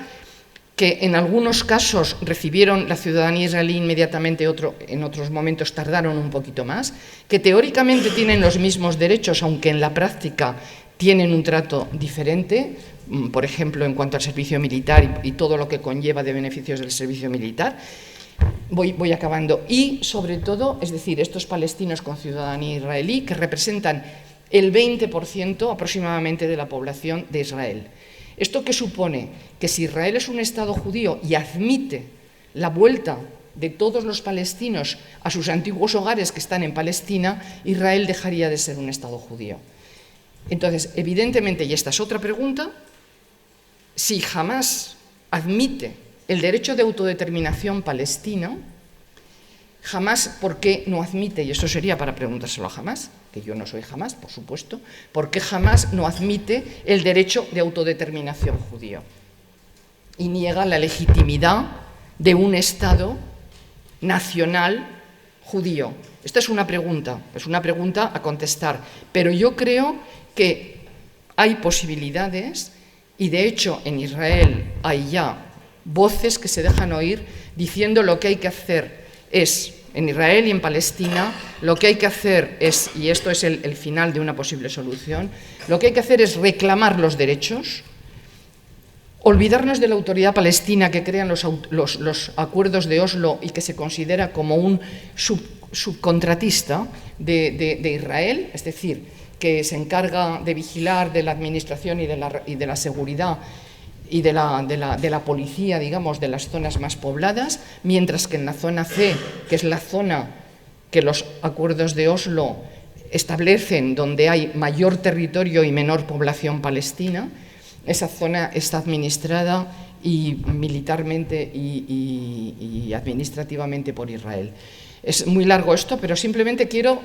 que en algunos casos recibieron la ciudadanía israelí inmediatamente, en otros momentos tardaron un poquito más, que teóricamente tienen los mismos derechos, aunque en la práctica tienen un trato diferente, por ejemplo, en cuanto al servicio militar y todo lo que conlleva de beneficios del servicio militar. Voy acabando. Y, sobre todo, es decir, estos palestinos con ciudadanía israelí, que representan el 20% aproximadamente de la población de Israel. ¿Esto qué supone? Que si Israel es un Estado judío y admite la vuelta de todos los palestinos a sus antiguos hogares que están en Palestina, Israel dejaría de ser un Estado judío. Entonces, evidentemente, y esta es otra pregunta, si Hamás admite el derecho de autodeterminación palestino, Hamás, ¿por qué no admite? Y eso sería para preguntárselo a Hamás, que yo no soy Hamás, por supuesto, ¿por qué Hamás no admite el derecho de autodeterminación judío? Y niega la legitimidad de un Estado nacional judío. Esta es una pregunta a contestar, pero yo creo que hay posibilidades, y de hecho en Israel hay ya voces que se dejan oír diciendo lo que hay que hacer es, en Israel y en Palestina, lo que hay que hacer es, y esto es el final de una posible solución, lo que hay que hacer es reclamar los derechos, olvidarnos de la autoridad palestina que crean los acuerdos de Oslo y que se considera como un subcontratista de Israel, es decir, que se encarga de vigilar de la administración y de la seguridad y de la policía, digamos, de las zonas más pobladas, mientras que en la zona C, que es la zona que los acuerdos de Oslo establecen, donde hay mayor territorio y menor población palestina, esa zona está administrada y militarmente y administrativamente por Israel. Es muy largo esto, pero simplemente quiero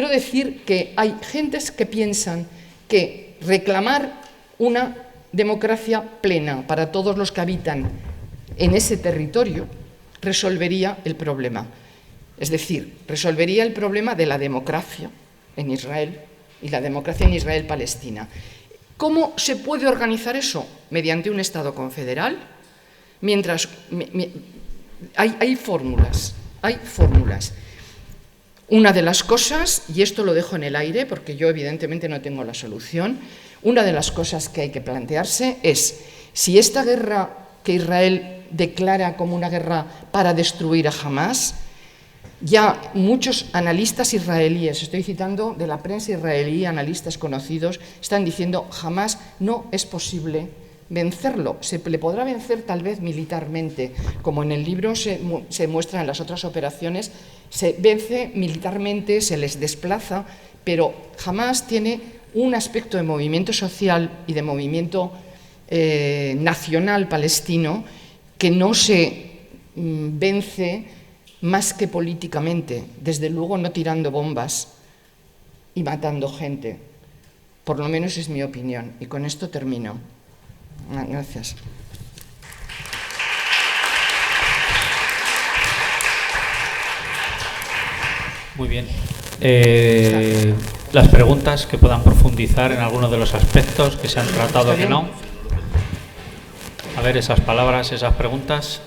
decir que hay gentes que piensan que reclamar una democracia plena para todos los que habitan en ese territorio resolvería el problema. Es decir, resolvería el problema de la democracia en Israel y la democracia en Israel-Palestina. ¿Cómo se puede organizar eso? Mediante un Estado confederal. Hay fórmulas. Una de las cosas, y esto lo dejo en el aire porque yo evidentemente no tengo la solución, una de las cosas que hay que plantearse es si esta guerra que Israel declara como una guerra para destruir a Hamás, ya muchos analistas israelíes, estoy citando de la prensa israelí, analistas conocidos, están diciendo Hamás no es posible vencerlo. Se le podrá vencer tal vez militarmente, como en el libro se muestra en las otras operaciones, se vence militarmente, se les desplaza, pero Hamás tiene un aspecto de movimiento social y de movimiento nacional palestino que no se vence más que políticamente, desde luego no tirando bombas y matando gente. Por lo menos es mi opinión. Y con esto termino. Gracias. Muy bien. Las preguntas que puedan profundizar en alguno de los aspectos que se han tratado o que no. A ver, esas palabras, esas preguntas.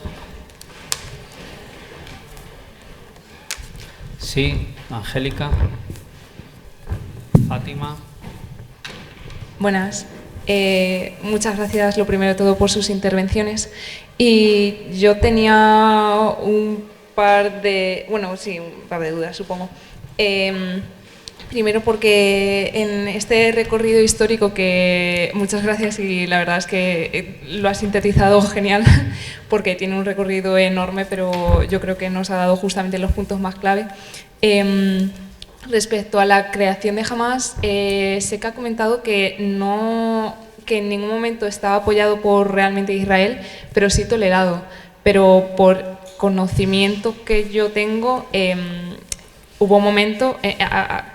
Sí, Angélica. Fátima. Buenas. Muchas gracias, lo primero de todo, por sus intervenciones. Y yo tenía un par de dudas, supongo. Primero porque en este recorrido histórico, que muchas gracias, y la verdad es que lo has sintetizado genial, porque tiene un recorrido enorme, pero yo creo que nos ha dado justamente los puntos más clave. Respecto a la creación de Hamas, sé que ha comentado que en ningún momento estaba apoyado por realmente Israel, pero sí tolerado. Pero por conocimiento que yo tengo, hubo un momento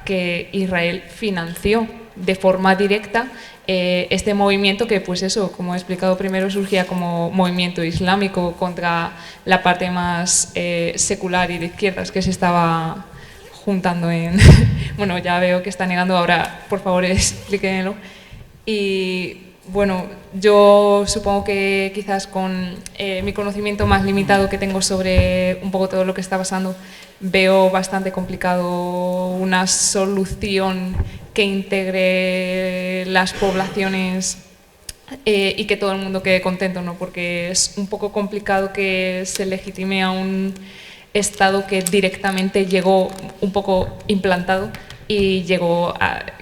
que Israel financió de forma directa este movimiento que, pues eso, como he explicado primero, surgía como movimiento islámico contra la parte más secular y de izquierdas que se estaba juntando en... Bueno, ya veo que está negando, ahora por favor explíquenlo. Y bueno, yo supongo que quizás con mi conocimiento más limitado que tengo sobre un poco todo lo que está pasando, veo bastante complicado una solución que integre las poblaciones y que todo el mundo quede contento, ¿no? Porque es un poco complicado que se legitime a un Estado que directamente llegó un poco implantado y llegó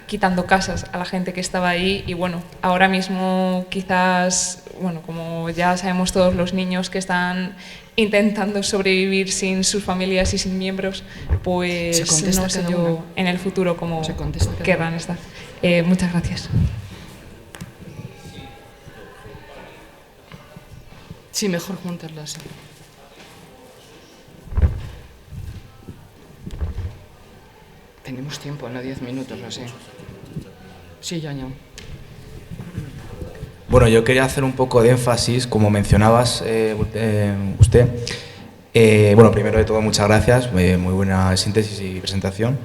quitando casas a la gente que estaba ahí. Y bueno, ahora mismo quizás, bueno, como ya sabemos todos, los niños que están intentando sobrevivir sin sus familias y sin miembros, pues no sé yo en el futuro cómo querrán estar. Muchas gracias. Sí, mejor juntarlas. Tenemos tiempo, no 10 minutos, no sé. Sí, ya. Bueno, yo quería hacer un poco de énfasis, como mencionabas usted. Bueno, primero de todo, muchas gracias, muy buena síntesis y presentación.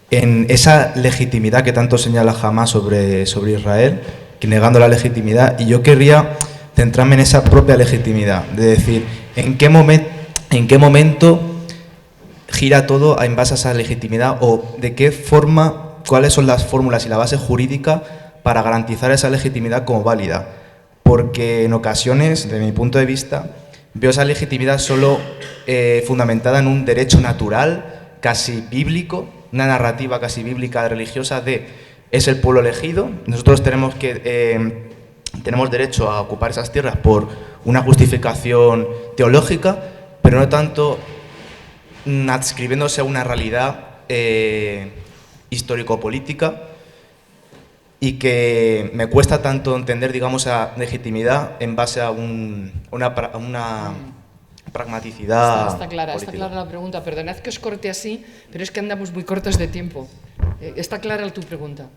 En esa legitimidad que tanto señala Hamas sobre Israel, que negando la legitimidad, y yo querría centrarme en esa propia legitimidad, de decir, ¿en qué momento gira todo en base a esa legitimidad, o de qué forma, cuáles son las fórmulas y la base jurídica para garantizar esa legitimidad como válida? Porque en ocasiones, desde mi punto de vista, veo esa legitimidad solo fundamentada en un derecho natural, casi bíblico, una narrativa casi bíblica religiosa de es el pueblo elegido, nosotros tenemos derecho a ocupar esas tierras por una justificación teológica, pero no tanto adscribiéndose a una realidad histórico-política, y que me cuesta tanto entender, digamos, esa legitimidad en base a una pragmaticidad. Está clara la pregunta. Perdonad que os corte así, pero es que andamos muy cortos de tiempo. Está clara tu pregunta.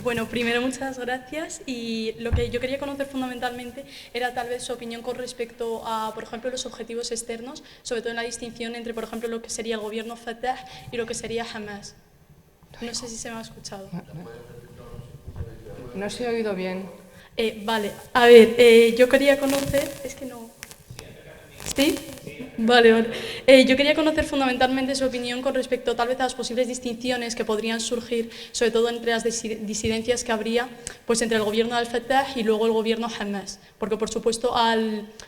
Bueno, primero muchas gracias, y lo que yo quería conocer fundamentalmente era tal vez su opinión con respecto a, por ejemplo, los objetivos externos, sobre todo en la distinción entre, por ejemplo, lo que sería el gobierno Fatah y lo que sería Hamas. No sé si se me ha escuchado. No se ha oído bien. Vale, a ver, yo quería conocer... Es que no... ¿Sí? Vale. Yo quería conocer fundamentalmente su opinión con respecto tal vez a las posibles distinciones que podrían surgir, sobre todo entre las disidencias que habría pues entre el gobierno de Al-Fatah y luego el gobierno Hamas. Porque, por supuesto,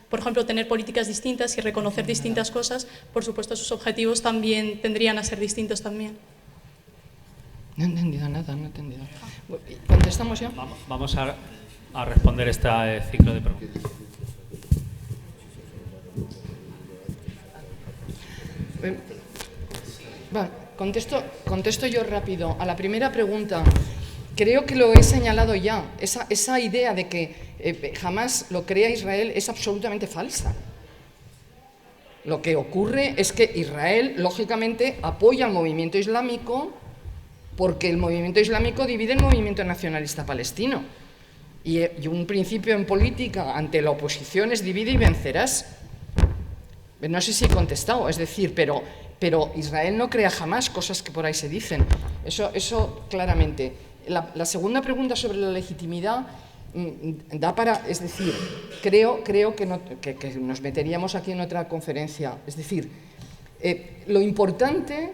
por ejemplo, tener políticas distintas y reconocer distintas cosas, por supuesto, sus objetivos también tendrían a ser distintos también. No he entendido nada, no he entendido. ¿Contestamos ya? Vamos a responder este ciclo de preguntas. Bueno, contesto yo rápido. A la primera pregunta, creo que lo he señalado ya. Esa idea de que jamás lo crea Israel es absolutamente falsa. Lo que ocurre es que Israel, lógicamente, apoya al movimiento islámico porque el movimiento islámico divide el movimiento nacionalista palestino. Y un principio en política ante la oposición es divide y vencerás. No sé si he contestado, es decir, pero Israel no crea jamás cosas que por ahí se dicen. Eso claramente. La segunda pregunta sobre la legitimidad da para, es decir, creo que nos meteríamos aquí en otra conferencia. Es decir, lo importante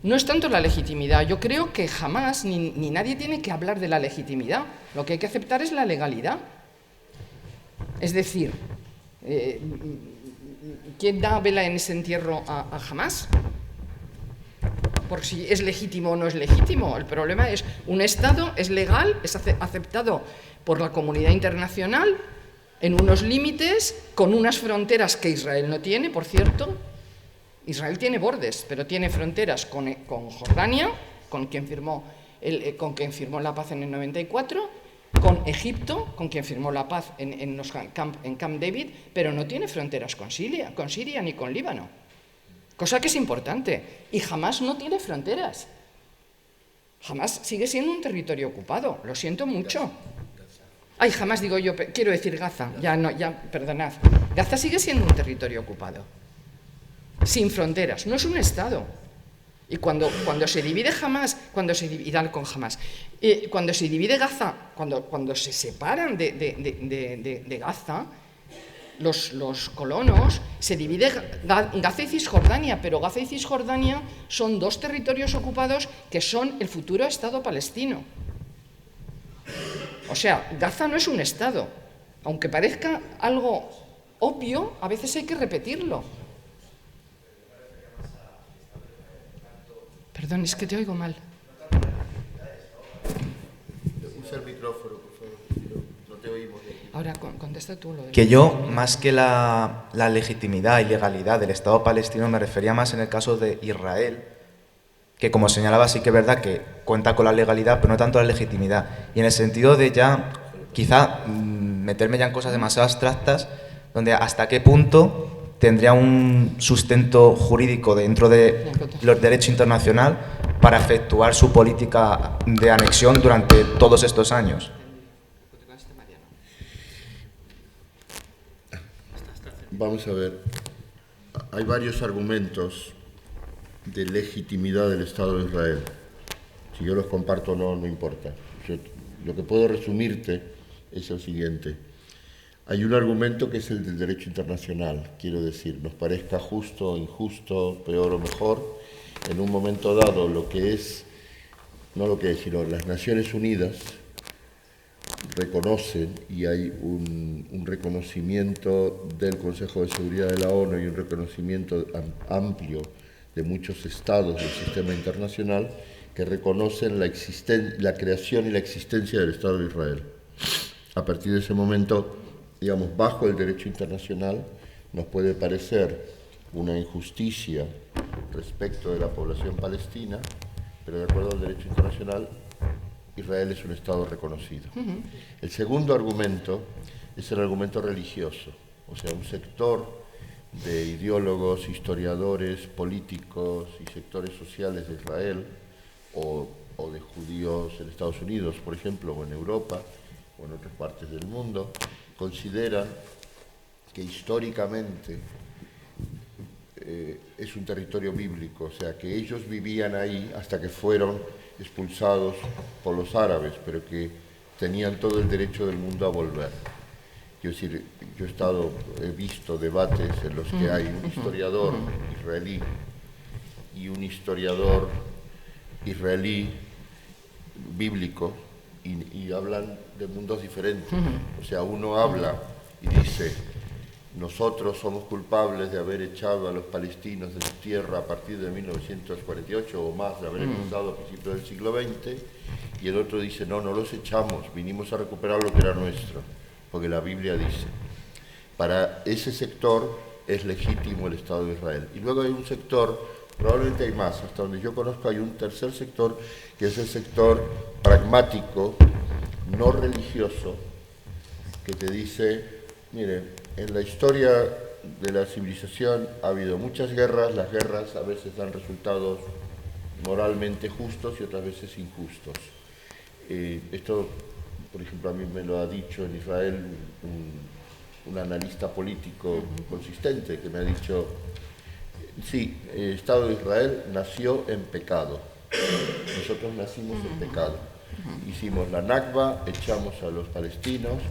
no es tanto la legitimidad. Yo creo que jamás ni nadie tiene que hablar de la legitimidad. Lo que hay que aceptar es la legalidad. Es decir, ¿quién da vela en ese entierro a Hamás? Por si es legítimo o no es legítimo. El problema es, un Estado es legal, es aceptado por la comunidad internacional en unos límites, con unas fronteras que Israel no tiene, por cierto. Israel tiene bordes, pero tiene fronteras con Jordania, con quien firmó la paz en el 94, con Egipto, con quien firmó la paz en Camp David, pero no tiene fronteras con Siria ni con Líbano. Cosa que es importante. Y Hamás no tiene fronteras. Hamás sigue siendo un territorio ocupado. Lo siento mucho. Ay, Hamás digo yo, quiero decir Gaza. Perdonad. Gaza sigue siendo un territorio ocupado. Sin fronteras. No es un Estado. Y cuando se divide Hamás, cuando se divide Gaza, cuando se separan de Gaza, los colonos, se divide Gaza y Cisjordania, pero Gaza y Cisjordania son dos territorios ocupados que son el futuro Estado palestino. O sea, Gaza no es un Estado. Aunque parezca algo obvio, a veces hay que repetirlo. Perdón, es que te oigo mal. Usa el micrófono, por favor. No te oímos. Ahora contesta tú lo de... Que yo, más que la legitimidad y legalidad del Estado palestino, me refería más en el caso de Israel, que como señalaba sí que es verdad que cuenta con la legalidad, pero no tanto la legitimidad. Y en el sentido de ya, quizá, meterme ya en cosas demasiado abstractas, donde hasta qué punto tendría un sustento jurídico dentro de los derechos internacional para efectuar su política de anexión durante todos estos años. Vamos a ver, hay varios argumentos de legitimidad del Estado de Israel. Si yo los comparto o no, no importa. Lo que puedo resumirte es el siguiente. Hay un argumento que es el del derecho internacional, quiero decir, nos parezca justo o injusto, peor o mejor, en un momento dado sino las Naciones Unidas reconocen, y hay un reconocimiento del Consejo de Seguridad de la ONU y un reconocimiento amplio de muchos estados del sistema internacional que reconocen la creación y la existencia del Estado de Israel. A partir de ese momento, digamos, bajo el derecho internacional, nos puede parecer una injusticia respecto de la población palestina, pero de acuerdo al derecho internacional, Israel es un Estado reconocido. El segundo argumento es el argumento religioso, o sea, un sector de ideólogos, historiadores, políticos y sectores sociales de Israel o de judíos en Estados Unidos, por ejemplo, o en Europa o en otras partes del mundo, consideran que históricamente es un territorio bíblico, o sea, que ellos vivían ahí hasta que fueron expulsados por los árabes, pero que tenían todo el derecho del mundo a volver. Quiero decir, yo he visto debates en los que hay un historiador israelí y un historiador israelí bíblico y hablan de mundos diferentes. O sea, uno habla y dice: nosotros somos culpables de haber echado a los palestinos de su tierra a partir de 1948 o más, de haber empezado a principios del siglo XX, y el otro dice: no los echamos, vinimos a recuperar lo que era nuestro, porque la Biblia dice. Para ese sector es legítimo el Estado de Israel. Y luego hay un sector, probablemente hay más, hasta donde yo conozco hay un tercer sector, que es el sector pragmático, pragmático, no religioso, que te dice, mire, en la historia de la civilización ha habido muchas guerras, las guerras a veces dan resultados moralmente justos y otras veces injustos. Esto, por ejemplo, a mí me lo ha dicho en Israel un analista político consistente que me ha dicho, sí, el Estado de Israel nació en pecado, nosotros nacimos en pecado, hicimos la Nakba, echamos a los palestinos,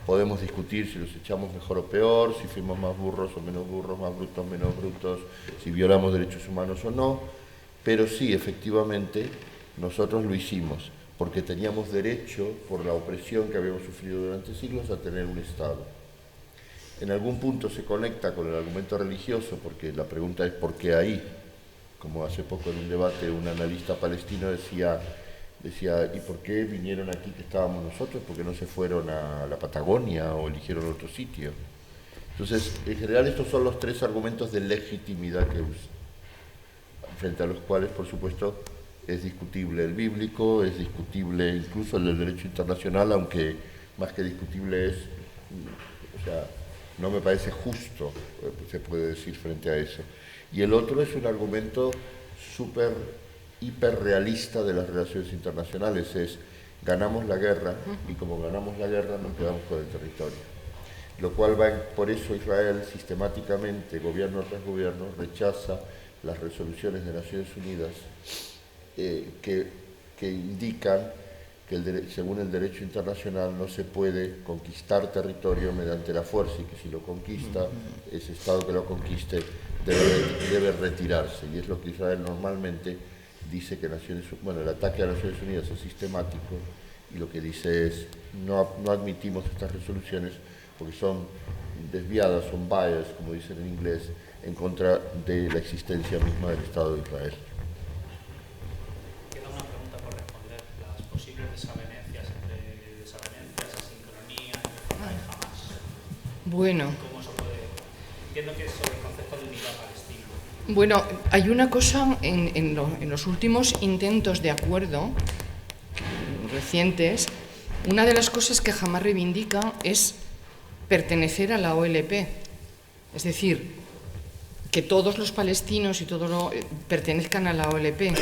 podemos discutir si los echamos mejor o peor, si fuimos más burros o menos burros, más brutos o menos brutos, si violamos derechos humanos o no, pero sí, efectivamente, nosotros lo hicimos, porque teníamos derecho, por la opresión que habíamos sufrido durante siglos, a tener un Estado. En algún punto se conecta con el argumento religioso, porque la pregunta es ¿por qué ahí? Como hace poco en un debate un analista palestino decía, ¿y por qué vinieron aquí que estábamos nosotros? ¿Por qué no se fueron a la Patagonia o eligieron otro sitio? Entonces, en general estos son los tres argumentos de legitimidad que usa, frente a los cuales, por supuesto, es discutible el bíblico, es discutible incluso el del derecho internacional, aunque más que discutible es, o sea, no me parece justo, se puede decir, frente a eso. Y el otro es un argumento hiperrealista de las relaciones internacionales, es ganamos la guerra y como ganamos la guerra nos quedamos con el territorio. Lo cual por eso Israel sistemáticamente, gobierno tras gobierno, rechaza las resoluciones de Naciones Unidas que indican que según el derecho internacional no se puede conquistar territorio mediante la fuerza y que si lo conquista, ese Estado que lo conquiste debe retirarse. Y es lo que Israel normalmente dice que el ataque a Naciones Unidas es sistemático y lo que dice es no admitimos estas resoluciones porque son desviadas, son biased, como dicen en inglés, en contra de la existencia misma del Estado de Israel. Queda una pregunta por responder, las posibles desavenencias, asincronía entre Fatah y Hamas. Bueno. ¿Cómo se puede? Entiendo que es sobre el concepto de unidad palestina. Bueno, hay una cosa en los últimos intentos de acuerdo recientes, una de las cosas que Hamas reivindica es pertenecer a la OLP, es decir, que todos los palestinos y todos pertenezcan a la OLP.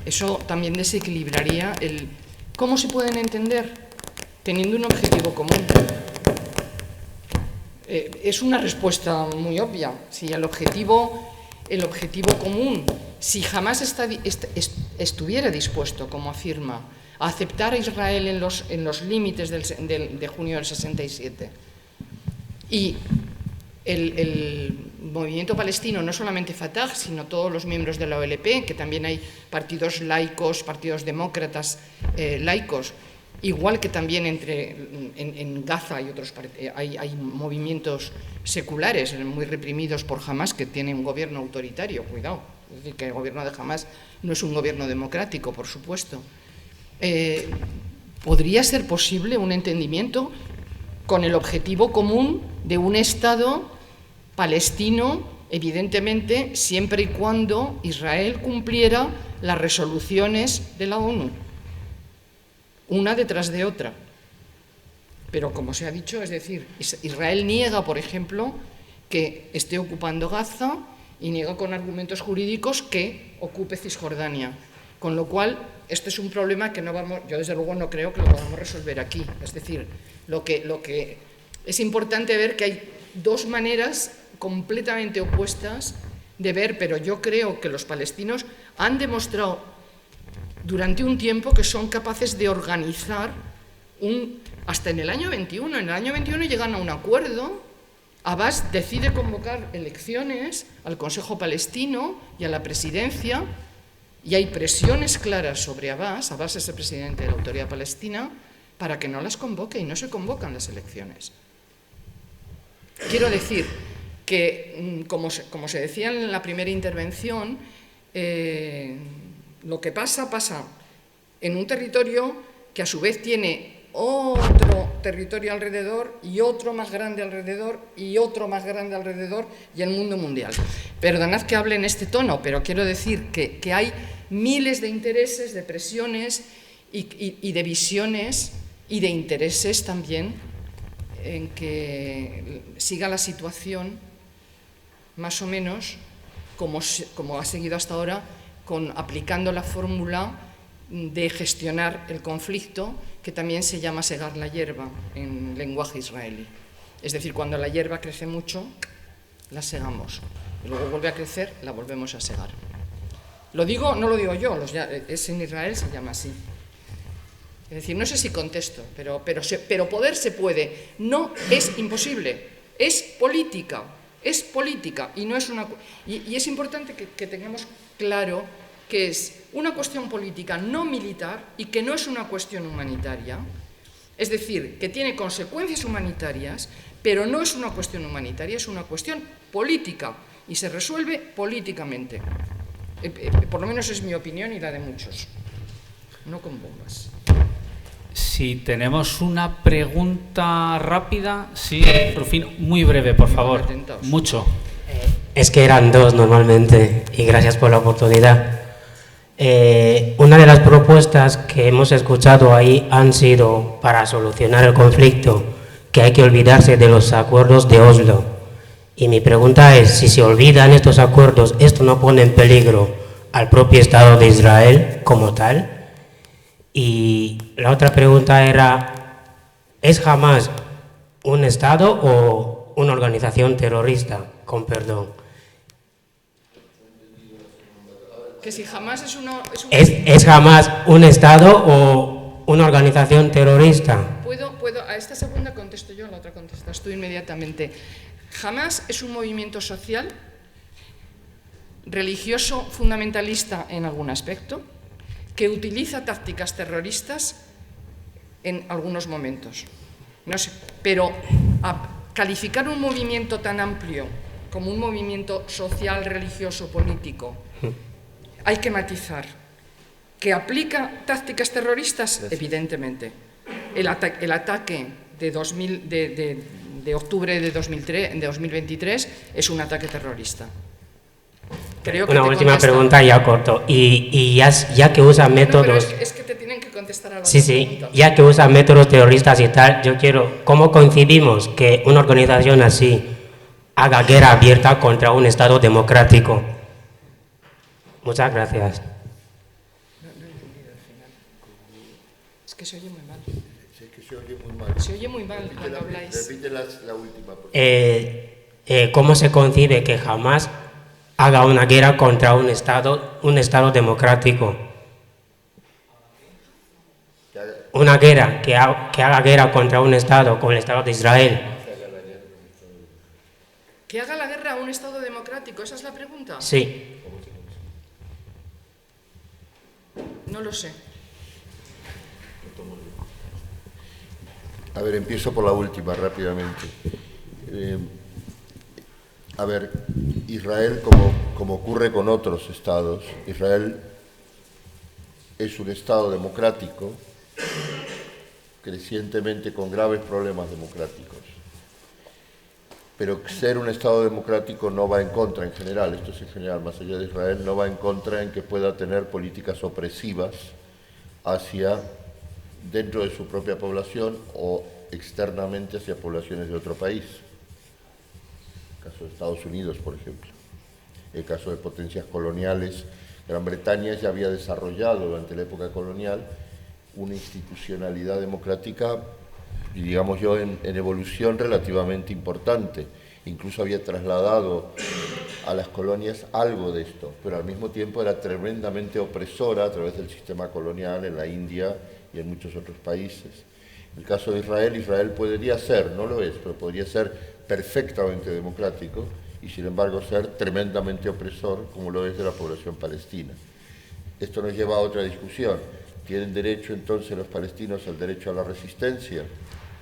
Eso también desequilibraría el... ¿Cómo se pueden entender? Teniendo un objetivo común. Es una respuesta muy obvia. Si el objetivo común, si jamás estuviera dispuesto, como afirma, a aceptar a Israel en los límites de junio del 67, y el movimiento palestino, no solamente Fatah, sino todos los miembros de la OLP, que también hay partidos laicos, partidos demócratas laicos, igual que también en Gaza hay movimientos seculares muy reprimidos por Hamas que tiene un gobierno autoritario, cuidado, es decir, que el gobierno de Hamas no es un gobierno democrático, por supuesto. ¿Podría ser posible un entendimiento con el objetivo común de un Estado palestino, evidentemente, siempre y cuando Israel cumpliera las resoluciones de la ONU, una detrás de otra? Pero como se ha dicho, es decir, Israel niega, por ejemplo, que esté ocupando Gaza y niega con argumentos jurídicos que ocupe Cisjordania, con lo cual este es un problema que yo desde luego no creo que lo podamos resolver aquí. Es decir, lo que es importante ver que hay dos maneras completamente opuestas de ver, pero yo creo que los palestinos han demostrado durante un tiempo que son capaces de organizar hasta en el año 21. En el año 21 llegan a un acuerdo. Abbas decide convocar elecciones al Consejo Palestino y a la presidencia, y hay presiones claras sobre Abbas. Abbas es el presidente de la Autoridad Palestina, para que no las convoque, y no se convocan las elecciones. Quiero decir que, como se decía en la primera intervención, lo que pasa en un territorio que a su vez tiene otro territorio alrededor y otro más grande alrededor y otro más grande alrededor y el mundo mundial. Perdonad que hable en este tono, pero quiero decir que hay miles de intereses, de presiones y de visiones y de intereses también en que siga la situación más o menos como ha seguido hasta ahora, aplicando la fórmula de gestionar el conflicto, que también se llama segar la hierba en lenguaje israelí. Es decir, cuando la hierba crece mucho, la segamos. Y luego vuelve a crecer, la volvemos a segar. Lo digo, no lo digo yo, es en Israel se llama así. Es decir, no sé si contesto, pero poder se puede. No es imposible, es política y no es una. Y es importante que tengamos claro que es una cuestión política no militar y que no es una cuestión humanitaria. Es decir, que tiene consecuencias humanitarias, pero no es una cuestión humanitaria, es una cuestión política y se resuelve políticamente. Por lo menos es mi opinión y la de muchos. No con bombas. Si tenemos una pregunta rápida, sí, Rufino, muy breve, por favor. Atentos. Mucho. Es que eran dos normalmente, y gracias por la oportunidad. Una de las propuestas que hemos escuchado ahí han sido, para solucionar el conflicto, que hay que olvidarse de los acuerdos de Oslo. Y mi pregunta es, si se olvidan estos acuerdos, ¿esto no pone en peligro al propio Estado de Israel como tal? Y la otra pregunta era, ¿es Hamás un Estado o una organización terrorista? Con perdón. Que si Hamás ¿Es Hamás un Estado o una organización terrorista? A esta segunda contesto yo, a la otra contestas tú inmediatamente. Hamás es un movimiento social, religioso, fundamentalista en algún aspecto, que utiliza tácticas terroristas en algunos momentos. No sé, pero calificar un movimiento tan amplio como un movimiento social, religioso, político, hay que matizar. ¿Que aplica tácticas terroristas? Evidentemente. El ataque de octubre de 2023 es un ataque terrorista. Creo que una última pregunta ya corto. Y ya que usa métodos... No, es que te tienen que contestar a la pregunta. Ya que usa métodos terroristas y tal, yo quiero... ¿Cómo concebimos que una organización así haga guerra abierta contra un Estado democrático? Muchas gracias. No he entendido al final. Es que se oye muy mal. Es que se oye muy mal. Se oye muy mal cuando habláis. Repite la última, por favor. ¿Cómo se concibe que jamás haga una guerra contra un Estado democrático? Una guerra, que haga guerra contra un Estado, con el Estado de Israel. ¿Que haga la guerra a un Estado democrático? ¿Esa es la pregunta? Sí. No lo sé. A ver, empiezo por la última rápidamente. Israel, como ocurre con otros estados, Israel es un estado democrático, crecientemente con graves problemas democráticos. Pero ser un estado democrático no va en contra en general, esto es en general, más allá de Israel, no va en contra en que pueda tener políticas opresivas dentro de su propia población o externamente hacia poblaciones de otro país. El caso de Estados Unidos, por ejemplo. El caso de potencias coloniales. Gran Bretaña ya había desarrollado durante la época colonial una institucionalidad democrática, digamos yo, en evolución relativamente importante. Incluso había trasladado a las colonias algo de esto, pero al mismo tiempo era tremendamente opresora a través del sistema colonial en la India y en muchos otros países. En el caso de Israel podría ser, no lo es, pero podría ser perfectamente democrático y sin embargo ser tremendamente opresor, como lo es de la población palestina. Esto nos lleva a otra discusión. ¿Tienen derecho entonces los palestinos al derecho a la resistencia?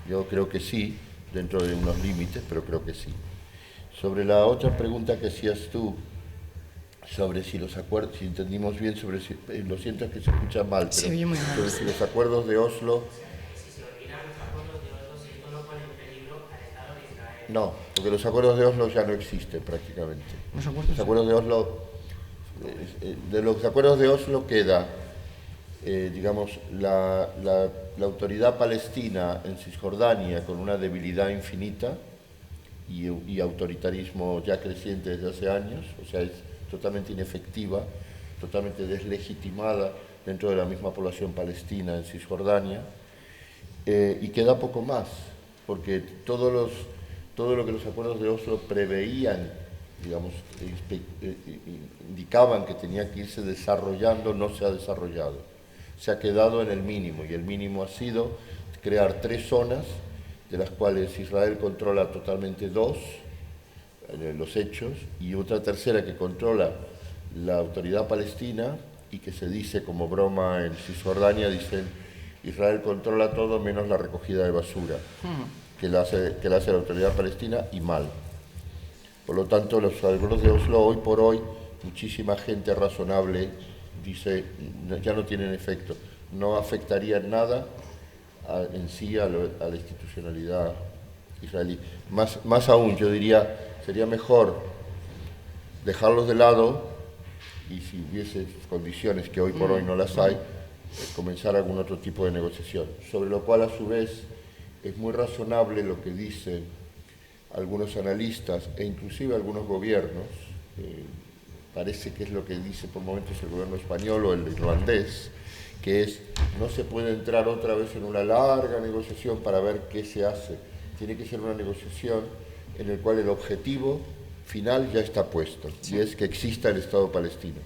Yo creo que sí, dentro de unos límites, pero creo que sí. Sobre la otra pregunta que hacías tú, sobre si los acuerdos, si entendimos bien, lo siento, es que se escucha mal, pero se oye muy mal. Sobre si los acuerdos de Oslo... No, porque los acuerdos de Oslo ya no existen prácticamente. Los acuerdos de Oslo, de los acuerdos de Oslo queda digamos, la autoridad palestina en Cisjordania con una debilidad infinita y autoritarismo ya creciente desde hace años, o sea, es totalmente inefectiva, totalmente deslegitimada dentro de la misma población palestina en Cisjordania, y queda poco más, porque todo lo que los acuerdos de Oslo preveían, digamos, indicaban que tenía que irse desarrollando, no se ha desarrollado. Se ha quedado en el mínimo, y el mínimo ha sido crear 3 zonas, de las cuales Israel controla totalmente 2, los hechos, y otra tercera que controla la autoridad palestina, y que se dice como broma en Cisjordania, dicen, Israel controla todo menos la recogida de basura, que la hace la autoridad palestina, y mal. Por lo tanto, los acuerdos de Oslo, hoy por hoy, muchísima gente razonable dice, ya no tienen efecto, no afectarían nada en sí a la institucionalidad israelí. Más aún, yo diría, sería mejor dejarlos de lado, y si hubiese condiciones que hoy por hoy no las hay, comenzar algún otro tipo de negociación, sobre lo cual a su vez es muy razonable lo que dicen algunos analistas e inclusive algunos gobiernos, parece que es lo que dice por momentos el gobierno español o el irlandés, que es, no se puede entrar otra vez en una larga negociación para ver qué se hace, tiene que ser una negociación en la cual el objetivo final ya está puesto, y es que exista el Estado palestino.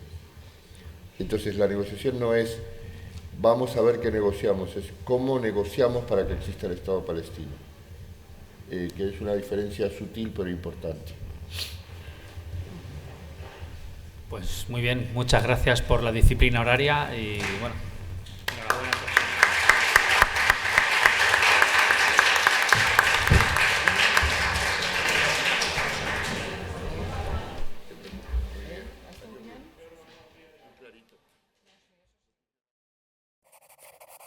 Entonces la negociación no es, vamos a ver qué negociamos, es cómo negociamos para que exista el Estado palestino, que es una diferencia sutil pero importante. Pues muy bien, muchas gracias por la disciplina horaria y bueno, enhorabuena.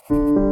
Clarito.